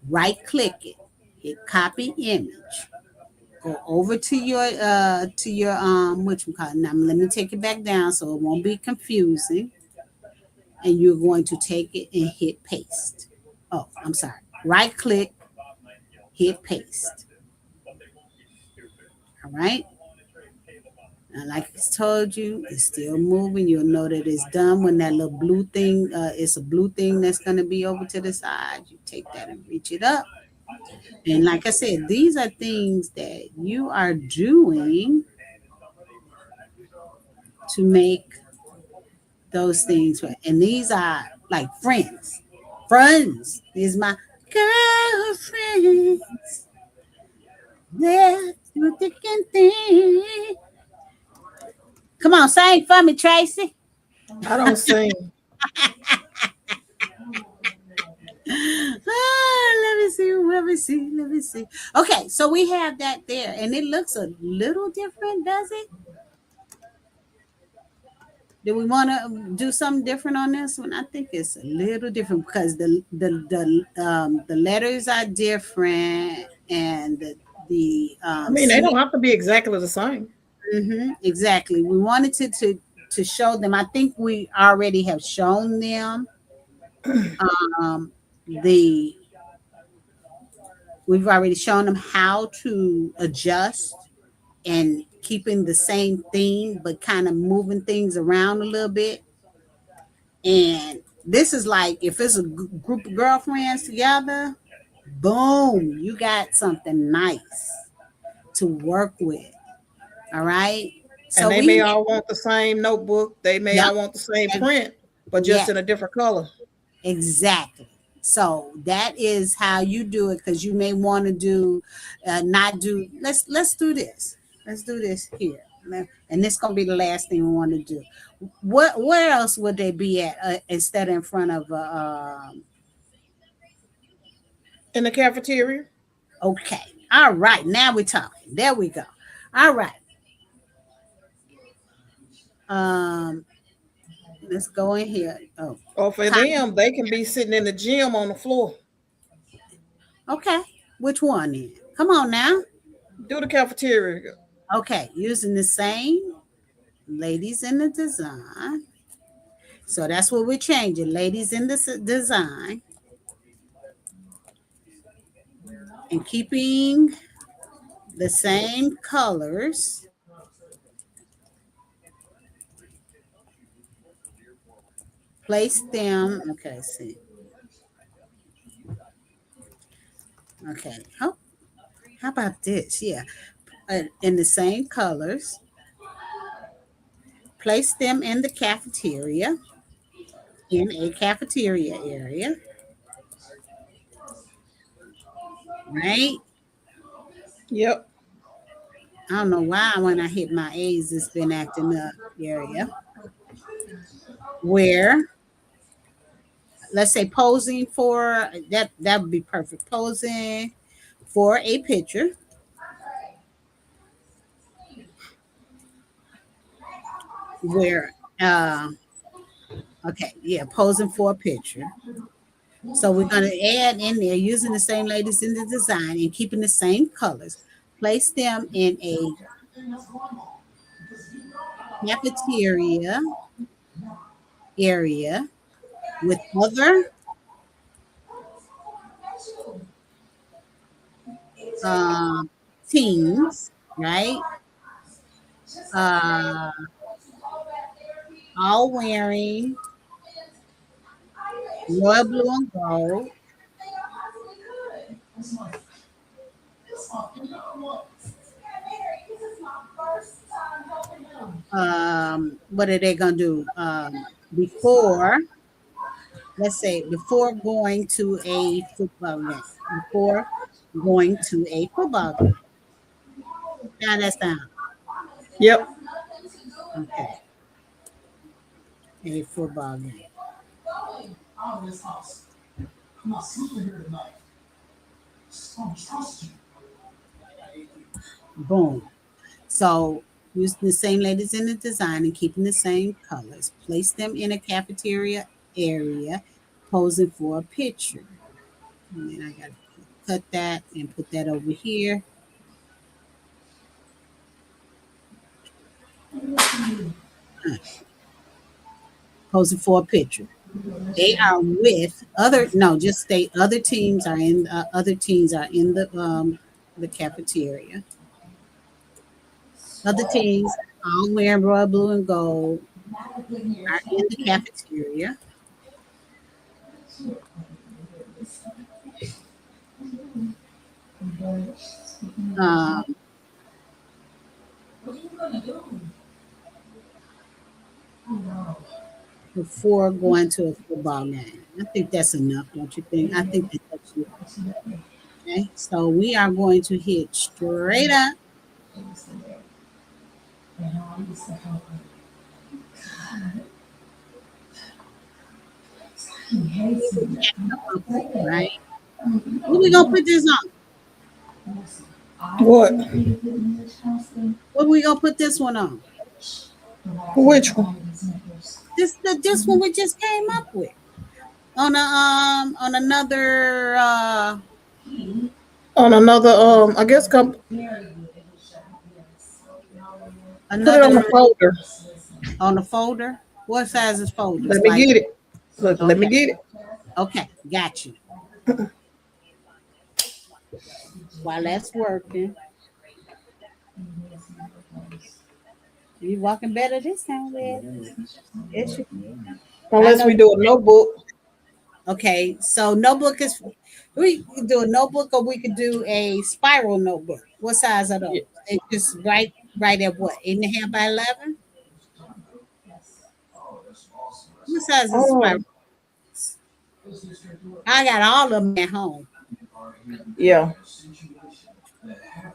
Right click it, hit copy image, go over to your what you call it. Now let me take it back down so it won't be confusing. And you're going to take it and hit paste. Oh, I'm sorry. Right click, hit paste. All right. And like I told you, it's still moving. You'll know that it's done when that little blue thing, it's a blue thing that's going to be over to the side. You take that and reach it up. And like I said, these are things that you are doing to make those things right. And these are like friends. Friends is my girlfriends. They're through thick and thin. Come on, sing for me, Tracy. I don't sing. Let me see, let me see, let me see. Okay, so we have that there, and it looks a little different, does it? Do we want to do something different on this one? I think it's a little different because the letters are different, and the I mean, they don't have to be exactly the same. exactly. We wanted to show them. I think we already have shown them the we've already shown them how to adjust and keeping the same theme but kind of moving things around a little bit. And this is like if it's a group of girlfriends together, boom, you got something nice to work with. All right. And So they may all want the same notebook. They may yep, all want the same print, but just yeah, in a different color. exactly. So that is how you do it because you may want to do not do let's do this. Let's do this here. And this gonna be the last thing we want to do. What where else would they be at instead of in front of In the cafeteria? okay. All right, now we're talking. There we go. All right. Um let's go in here. Oh, Or for them, they can be sitting in the gym on the floor. okay. Which one then? Come on now. Do the cafeteria. Okay, using the same ladies in the design. So that's what we're changing. Ladies in the design. And keeping the same colors. Place them. Okay, see. Okay. Oh, how about this? Yeah. In the same colors. Place them in the cafeteria. In a cafeteria area. Right? Yep. I don't know why when I hit my A's, it's been acting up area. Where, let's say posing for, that would be perfect. Posing for a picture. Where, okay, yeah, posing for a picture. So we're going to add in there using the same ladies in the design and keeping the same colors. Place them in a cafeteria area with other teams, right? Uh, all wearing royal blue and gold. What are they gonna do? Before let's say before going to a football game, before going to a football game. Now that's down. Yep. Okay, a football game. Boom. So using the same letters in the design and keeping the same colors. Place them in a cafeteria area, posing for a picture. And then I got to cut that and put that over here. Posing for a picture. They are with other. No, just state other teams are in. Other teams are in the cafeteria. Other teams, all wearing royal blue and gold, are in the cafeteria. Um, Before going to a football game. I think that's enough, don't you think? I think that's enough. Okay, so we are going to hit straight up. Right? What we gonna put this on? What? What we gonna put this one on? Which one? This one we just came up with on another On another I guess put it on the another folder. on the folder. What size is folders? Let me Like get it. Look, let me okay, get it. okay, got you. While that's working, you walking better this time, man. It's I Unless know. we do a notebook. Okay, so notebook is we can do a notebook or we could do a spiral notebook. What size are those? Yeah. They just right at what 8.5 by 11. What size is spiral? Oh, I got all of them at home. yeah.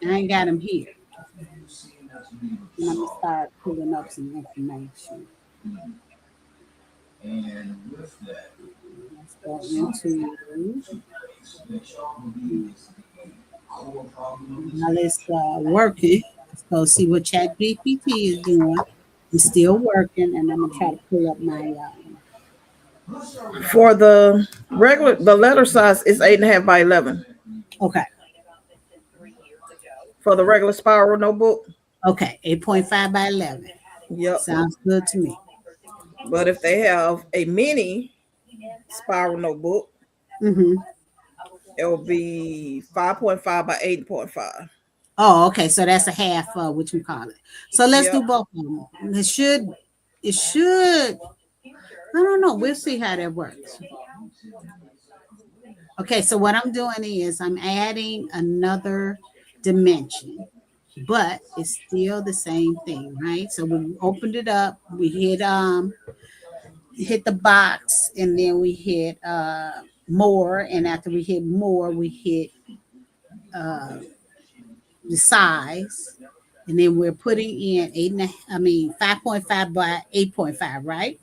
I ain't got them here. And I'm gonna start pulling up some information. Let's go into now. Let's working. Let's go see what Chat GPT is doing. It's still working, and I'm gonna try to pull up my. For the letter size is 8.5 by 11. Okay, For the regular spiral notebook. okay, 8.5 by 11. Yep. Sounds good to me. But if they have a mini spiral notebook, Mm-hmm. it will be 5.5 by 8.5. Oh, okay. So that's a half. What you call it? So let's do Yep. both of them. It should. It should. I don't know. We'll see how that works. Okay. So what I'm doing is I'm adding another dimension, but it's still the same thing, right? So we opened it up. We hit the box, and then we hit more. And after we hit more, we hit uh, the size, and then we're putting in 5.5 by 8.5, right?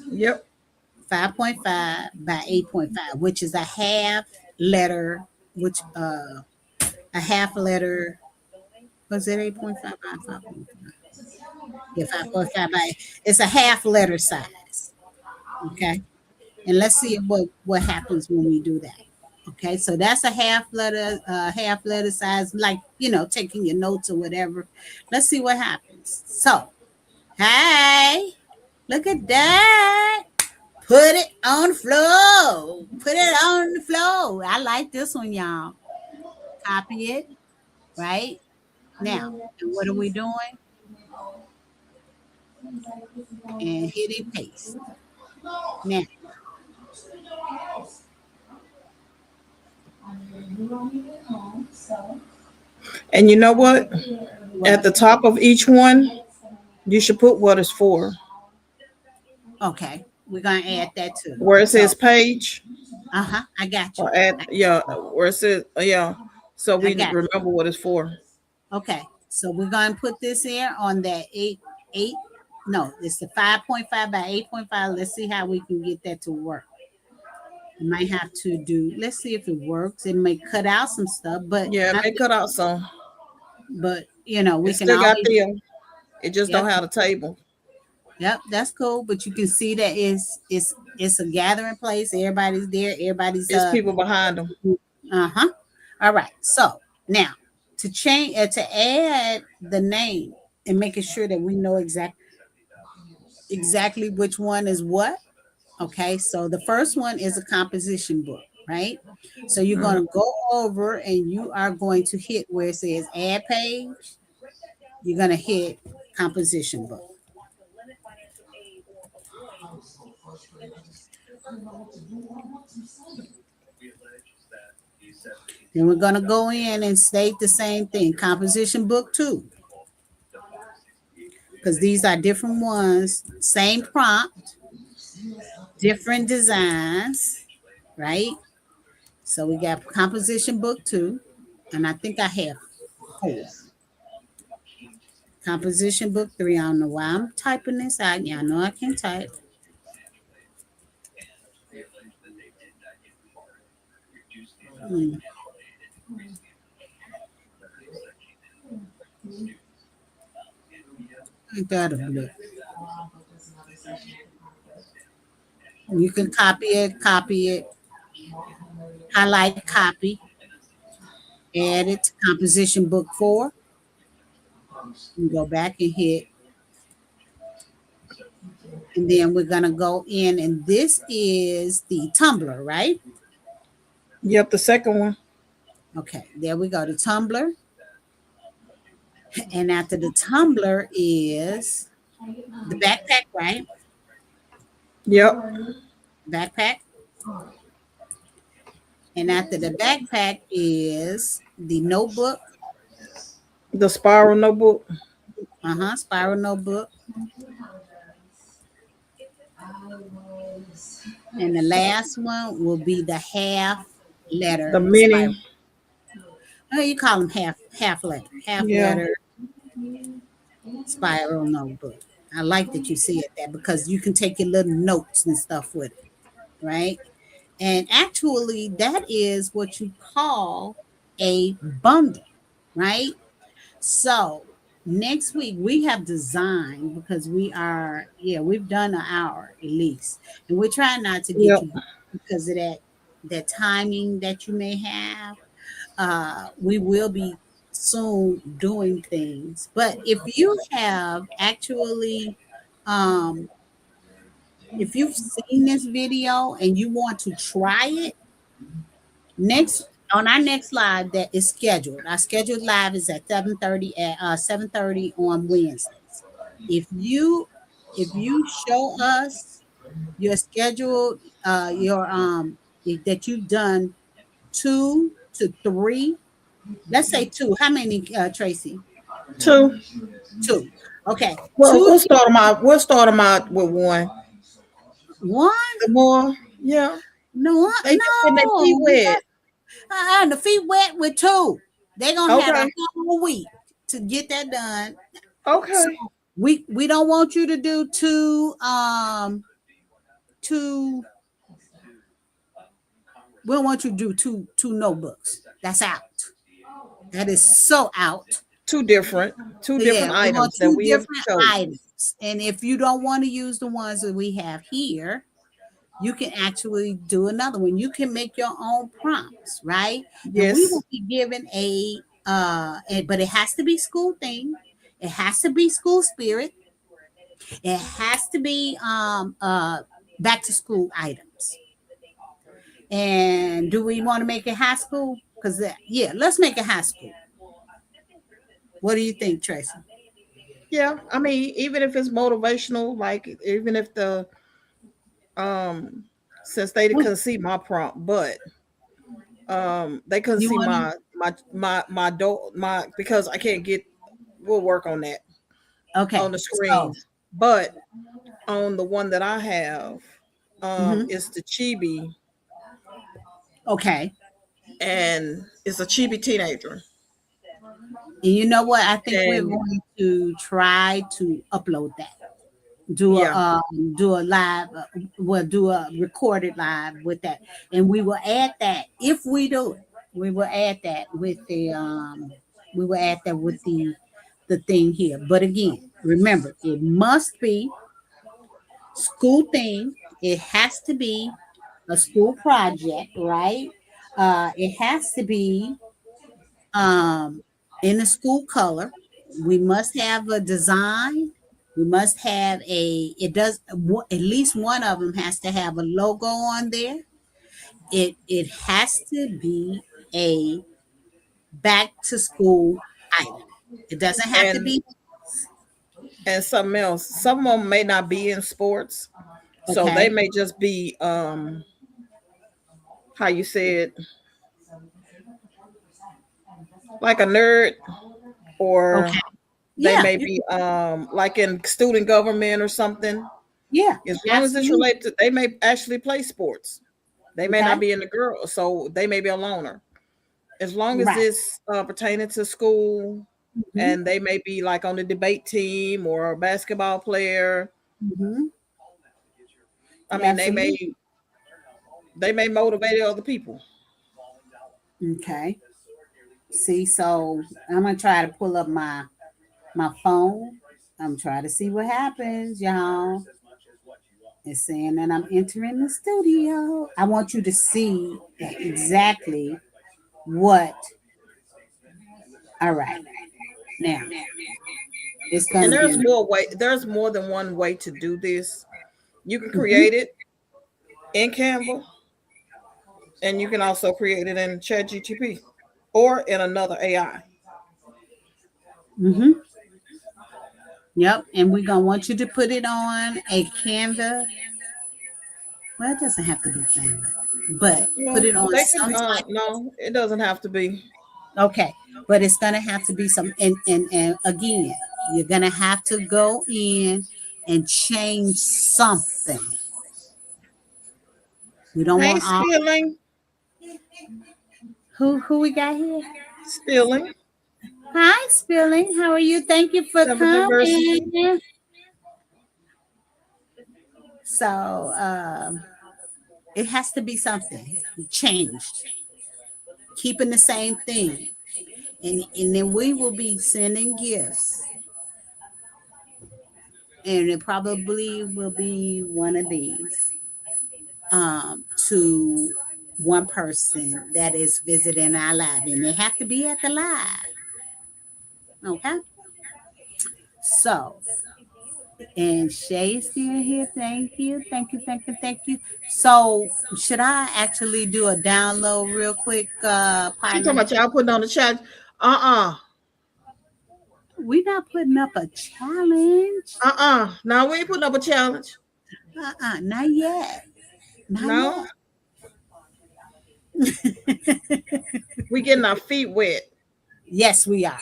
Yep. 5.5 by 8.5, which is a half letter, which a half letter. Was it 8.5 by 5.5? Yeah, 5.5 by it's a half letter size. Okay. And let's see what happens when we do that. Okay, so that's a half letter size, like taking your notes or whatever. Let's see what happens. So, hey, look at that. Put it on the floor. Put it on the floor. I like this one, y'all. Copy it, right? Now, and what are we doing? And hitting paste. Now, And you know what? At what? the top of each one, you should put what it's for. Okay. We're gonna add that too. Where it So, says page I got you. or add, yeah, where it says, yeah. So I we got you. remember what it's for. Okay. So we're gonna put this here on that eight. No, it's the 5.5 by 8.5. Let's see how we can get that to work. You might have to do. Let's see if it works. It may cut out some stuff, but Yeah, it I may think, cut out some. but you know, It we can still got always. them. It just don't Yep. have a table. Yep, that's cool. But you can see that it's a gathering place. Everybody's there. Everybody's It's people behind them. uh-huh. All right. So now to change to add the name and making sure that we know exactly which one is what. Okay. So the first one is a composition book, right? So you're Mhm. going to go over and you are going to hit where it says add page. You're going to hit composition book. Then we're going to go in and state the same thing, composition book 2, because these are different ones, same prompt, different designs, right? So we got composition book 2, and I think I have 4. Composition book 3, I don't know why I'm typing this out. Y'all know I can type. Hmm. I got a look. You can copy it, highlight, copy, add it to composition book 4, and go back and hit. And then we're gonna go in, and this is the Tumblr, right? Yep, the second one. Okay, there we go. The Tumblr, and after the Tumblr is the backpack, right? Yep. Backpack, and after the backpack is the notebook. The spiral notebook. Spiral notebook, and the last one will be the half The letter spiral. mini. Oh, you call them half Yeah. letter spiral notebook. I like that you see it there because you can take your little notes and stuff with it, right? And actually, that is what you call a bundle, right? So next week we have designed because we've done an hour at least, and we're trying not to get Yep. you because of that timing that you may have. We will be soon doing things, but um, if you've seen this video and you want to try it, next on our next live that is scheduled. Our scheduled live is at 7:30 on Wednesdays. If you show us your scheduled your that you've done 2 to 3, let's say 2. How many, Tracy? Two. 2. Okay. Well, 2 we'll start them out with one. 1. The more, yeah. No, They just getting their feet we got wet. the feet wet with 2. They're gonna have a Okay. whole week to get that done. So Okay. we don't want you to do two we don't want you to do two notebooks. That's out. That is so out. Two different Yeah, we want items that two we have different chosen. items. And if you don't want to use the ones that we have here, you can actually do another one. You can make your own prompts, right? And we Yes. will be given but it has to be school theme. It has to be school spirit. It has to be back to school items. And do we want to make it high school? Because yeah, let's make it high school. What do you think, Tracy? Yeah. I mean, even if it's motivational, like even if the um since they What couldn't see my prompt, but they couldn't you see want to? my door my because I can't get we'll work on that Okay, on the so screens. But on the one that I have, Hmm. It's the chibi, Okay. and it's a chibi teenager. And you know what? I think we're And going to try to upload that. Do a yeah, do a live. We'll do a recorded live with that, and we will add that if we do it. We will add that with the We will add that with the thing here. But again, remember, it must be school thing. It has to be a school project, right? It has to be um, in the school color. We must have a design. We must have at least one of them has to have a logo on there. It has to be a back to school item. It doesn't have to and be something else. Some of them may not be in sports, so they okay. may just be how you said, like a nerd, or Okay. they Yeah. may be like in student government or something. Yeah. As long as it's Absolutely. related to, they may actually play sports. They may not Okay. be in the girl, so they may be a loner. As long as Right. it's pertaining to school, Hmm. and they may be like on the debate team or a basketball player. Hmm. I mean, Absolutely. they may motivate other people. Okay. See, so I'm gonna try to pull up my phone. I'm trying to see what happens, y'all. It's saying that I'm entering the studio. I want you to see exactly what. All right, now it's And gonna be. there's more than one way to do this. You can Hmm. create it in Canva, and you can also create it in ChatGTP or in another AI. Hmm. Yep, and we're gonna want you to put it on a Canva. Well, it doesn't have to be Canva, but put No, it on they can. some type. No, it doesn't have to be. Okay, but it's gonna have to be some. And again, you're gonna have to go in and change something. We don't Hey, want all. stealing, Who we got here? stealing, Hi, Spilling. How are you? Thank you for seven diversity. coming. So it has to be something changed, keeping the same thing, and then we will be sending gifts, and it probably will be one of these to one person that is visiting our live, and they have to be at the live. Okay, so and Shay is still here. Thank you. Thank you. Thank you. Thank you. So should I actually do a download real quick, She talking partner? about y'all putting on the chat. Uh We're not putting up a challenge. Now we ain't putting up a challenge. Not yet. Not No, yet. we getting our feet wet Yes, we are.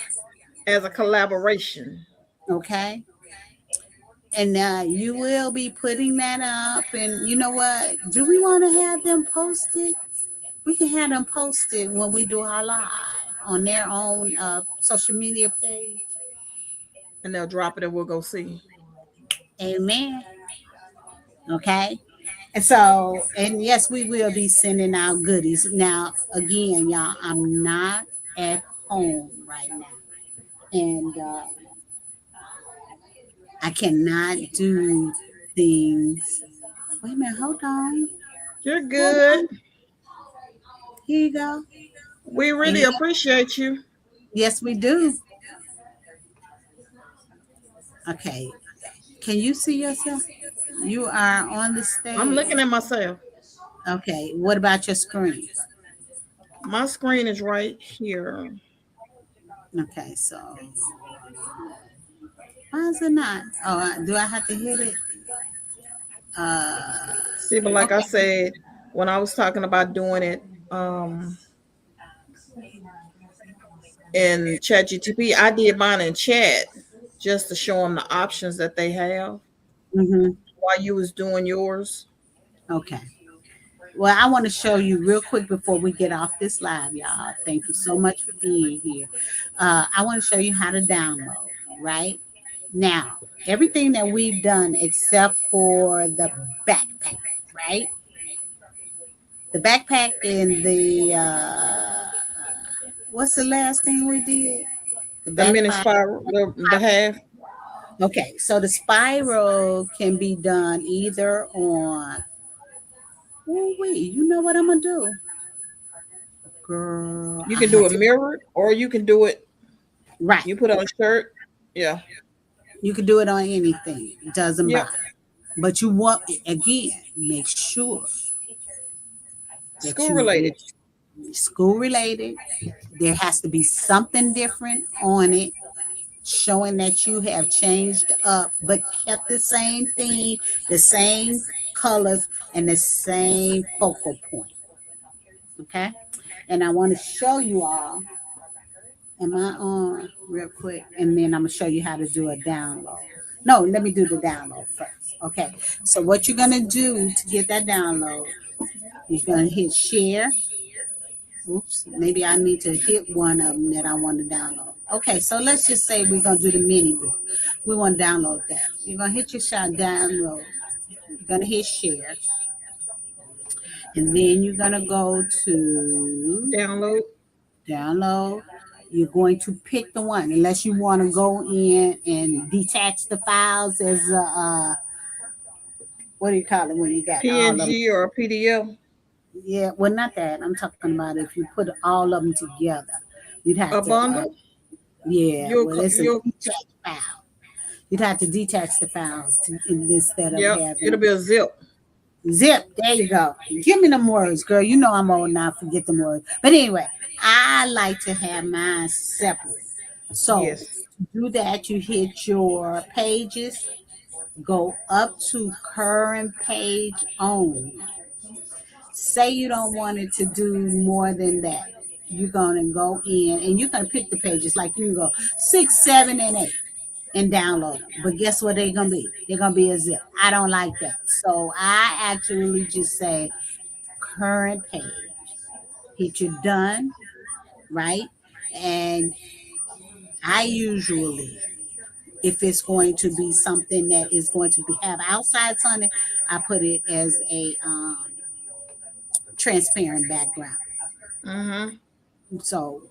as a collaboration. Okay. And you will be putting that up. And you know what? Do we want to have them posted? We can have them posted when we do our live on their own social media page. And they'll drop it and we'll go see. Amen. Okay. And so, and yes, we will be sending out goodies. Now, again, y'all, I'm not at home right now. And I cannot do things. Wait a minute, hold on. You're Hold good. on. Here you go. We And really appreciate you. yes, we do. Okay. Can you see yourself? You are on the I'm stage. looking at myself. Okay. What about your screen? My screen is right here. Okay. So, why is it not? Oh, do I have to hit it? See, but like I Okay. said, when I was talking about doing it um in ChatGTP, I did mine in chat just to show them the options that they have Mm-hmm. while you was doing yours. Okay. Well, I want to show you real quick before we get off this live, y'all. Thank you so much for being here. I want to show you how to download, right? Now, everything that we've done except for the backpack, right? The backpack and the, what's the last thing we did? The The mini backpack. spiral, the half. Okay, so the spiral can be done either on, oh, wait, you know what I'm going to do? Girl, You I can do have it to, mirrored, or you can do it. right. You put on a shirt. Yeah. You can do it on anything. It doesn't Yep. matter. But you want, again, make sure that School related. it's school related. There has to be something different on it, showing that you have changed up, but kept the same theme, the same colors, and the same focal point. Okay. And I want to show you all. Am I on real quick? And then I'm gonna show you how to do a download. No, let me do the download first. Okay. So what you're gonna do to get that download, you're gonna hit share. Oops, maybe I need to hit one of them that I want to download. Okay, so let's just say we're gonna do the mini book. We want to download that. You're gonna hit your shot download. You're gonna hit share, and then you're gonna go to Download. download. You're going to pick the one, unless you want to go in and detach the files as a, what do you call it when you got all of them? PNG or PDF. Yeah, well, not that. I'm talking about if you put all of them together, you'd have A to, bundle. yeah, You'll well, it's a you'll. detached file. You'd have to detach the files instead of Yep. having It'll be a zip. zip. There you go. Give me them words, girl. You know I'm old now. Forget them words. But anyway, I like to have mine separate. So Yes. to do that, you hit your pages, go up to current page only. Say you don't want it to do more than that. You're gonna go in and you're gonna pick the pages. Like you can go 6, 7, and 8 and download them. But guess what they're gonna be? They're gonna be a zip. I don't like that. So I actually just say current page. Hit your done, right? And I usually, if it's going to be something that is going to be have outsides on it, I put it as a transparent background. Mm-hmm. So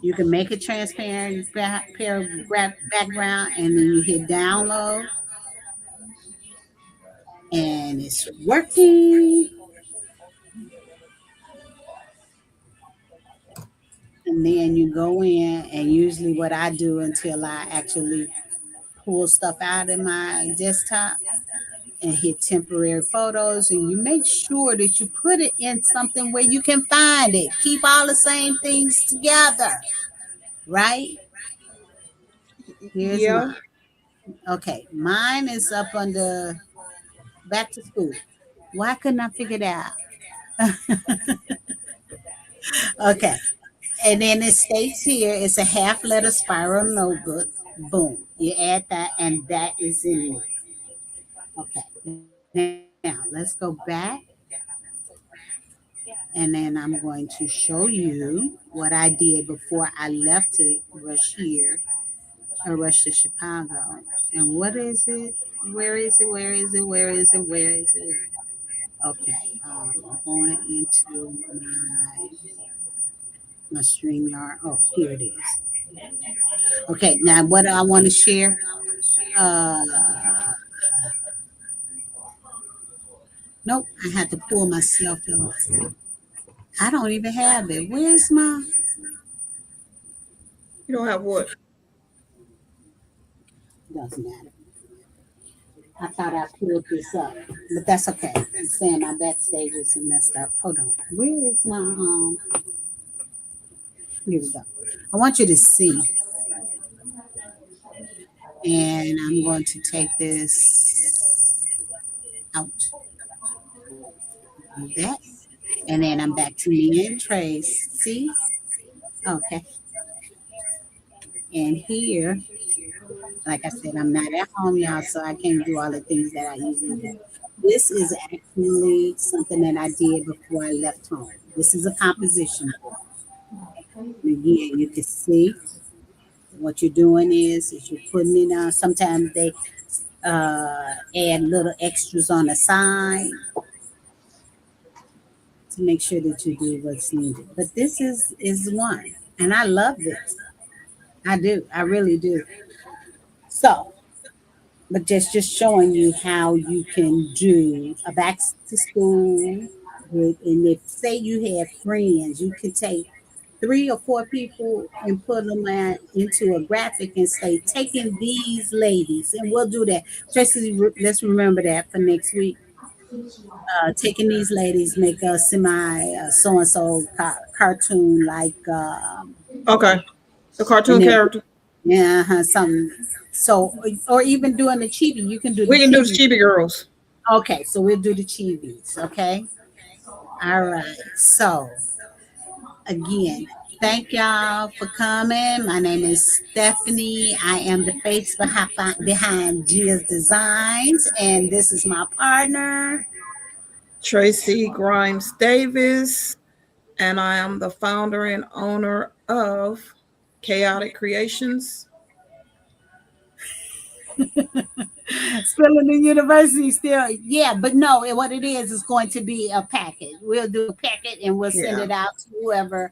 you can make it transparent paragraph background, and then you hit download, and it's working. And then you go in, and usually what I do until I actually pull stuff out of my desktop and hit temporary photos, and you make sure that you put it in something where you can find it. Keep all the same things together, right? Here's Yeah. mine. Okay, mine is up under back to school. Why couldn't I figure it out? Okay, and then it states here it's a half letter spiral notebook. Boom, you add that, and that is in it. Okay, now let's go back, and then I'm going to show you what I did before I left to rush here or rush to Chicago. And what is it? Where is it? Where is it? Where is it? Where is it? Okay, I'm going into my StreamYard. Oh, here it is. Okay, now what I want to share. Uh, nope, I had to pull myself in. I don't even have it. Where's my? You don't have what? Doesn't matter. I thought I pulled this up, but that's okay. I'm saying my backstage is messed up. Hold on. Where is my Here we go. I want you to see, and I'm going to take this out. Like that. And then I'm back to me and Trace. See? Okay. And here, like I said, I'm not at home, y'all, so I can't do all the things that I usually do. This is actually something that I did before I left home. This is a composition book. And again, you can see what you're doing is you're putting in. Sometimes they add little extras on the side to make sure that you do what's needed. But this is one, and I love this. I do. I really do. So, but just showing you how you can do a back to school with, and if say you have friends, you can take 3 or 4 people and put them into a graphic and say, taking these ladies, and we'll do that. Tracy, let's remember that for next week. Taking these ladies make a semi so and so cartoon like, Okay. The and cartoon then character. yeah, some. So, or even doing the chibi, you can do the We can do the chibi. Chibi Girls. Okay, so we'll do the chibis. Okay, all right. So again, thank y'all for coming. My name is Stephanie. I am the face behind Gias Designz, and this is my partner. Tracy Grimes Davis, and I am the founder and owner of Chaotic Kreationz. Still in the university, still, yeah, but no, what it is going to be a packet. We'll do a packet and we'll send Yeah. it out to whoever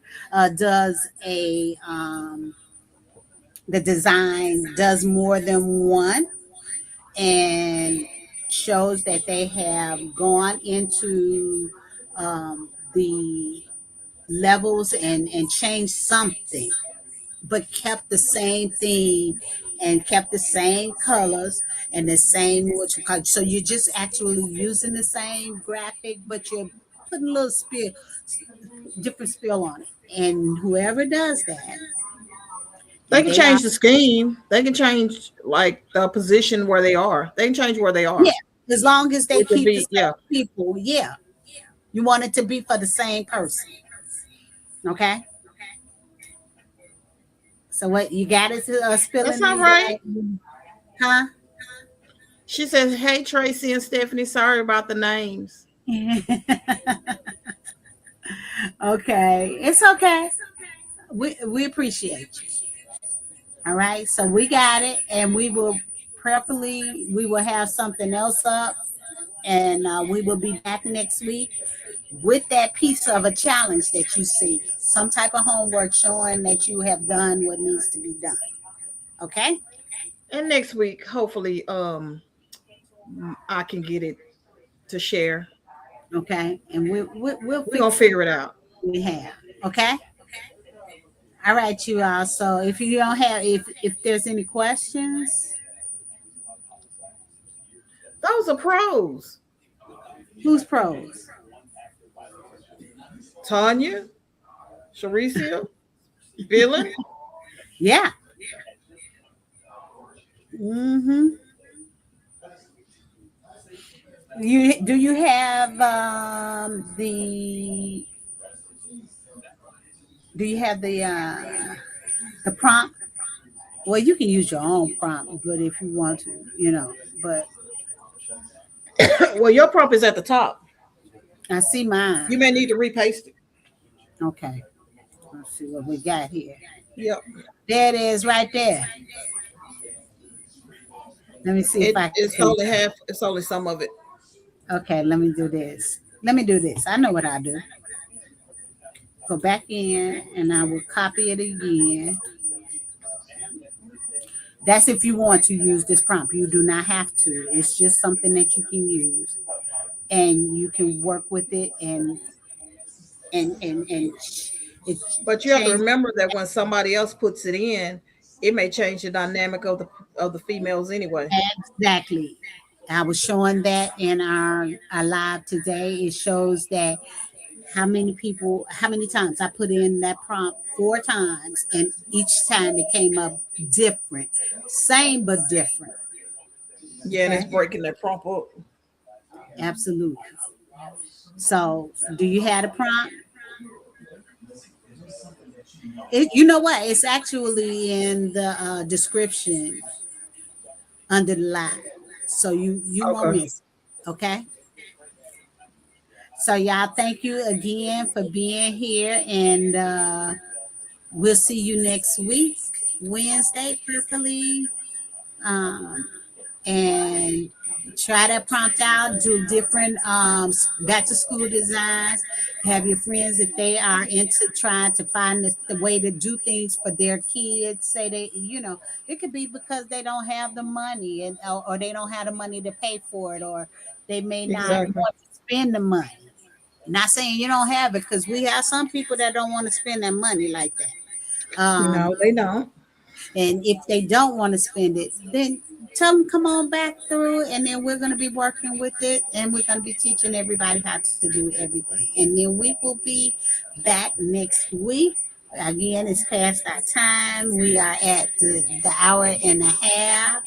does the design, does more than one, and shows that they have gone into the levels and changed something, but kept the same theme and kept the same colors and the same what you call. So you're just actually using the same graphic, but you're putting a little different spill on it. And whoever does that, They and can they are, change the scheme. They can change like the position where they are. They can change where they yeah, are. as long as they It could keep the be, yeah. same people, yeah, you want it to be for the same person. Okay. So what you got it to That's spilling all these, right. huh? She says, "Hey Tracy and Stephanie, sorry about the names." Okay, it's okay. We appreciate you. All right, so we got it, and we will prayerfully we will have something else up, and we will be back next week with that piece of a challenge that you see, some type of homework showing that you have done what needs to be done. Okay, And next week, hopefully, I can get it to share. okay, and we'll We're gonna fix it. figure it out. We have okay. All right, you all. So if you don't have, if there's any questions, Those are pros. who's pros? Tanya, Sharicia, Villain. Yeah. Mm-hmm. You have the do you have the prompt? Well, you can use your own prompt, but if you want to, But Well, your prompt is at the top. I see You mine. may need to repaste it. Okay. Let's see what we got here. Yep. There it is, right there. Let me see if I It's can. only half. It's only some of it. Okay, let me do this. Let me do this. I know what I do. Go back in, and I will copy it again. That's if you want to use this prompt. You do not have to. It's just something that you can use, and you can work with it, and it But you have to change. remember that when somebody else puts it in, it may change the dynamic of the females anyway. Exactly. I was showing that in our live today. It shows that how many times I put in that prompt 4 times, and each time it came up different, same but different. Yeah, and it's Okay, breaking that prompt up. absolutely. So, do you have a prompt? You know what? It's actually in the description under the live, so you won't Okay. miss it. Okay. So y'all, thank you again for being here, and we'll see you next week, Wednesday, preferably. Um, and try that prompt out, do different back to school designs. Have your friends, if they are into trying to find the way to do things for their kids, say they, it could be because they don't have the money, or they don't have the money to pay for it, or they may not Exactly. want to spend the money. Not saying you don't have it, because we have some people that don't want to spend their money like that. No, they don't. And if they don't want to spend it, then tell them come on back through, and then we're going to be working with it, and we're going to be teaching everybody how to do everything. And then we will be back next week. Again, it's past our time. We are at the hour and a half.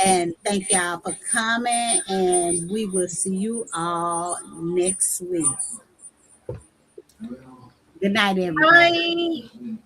And thank y'all for coming. And we will see you all next week. Good night, everybody. Bye.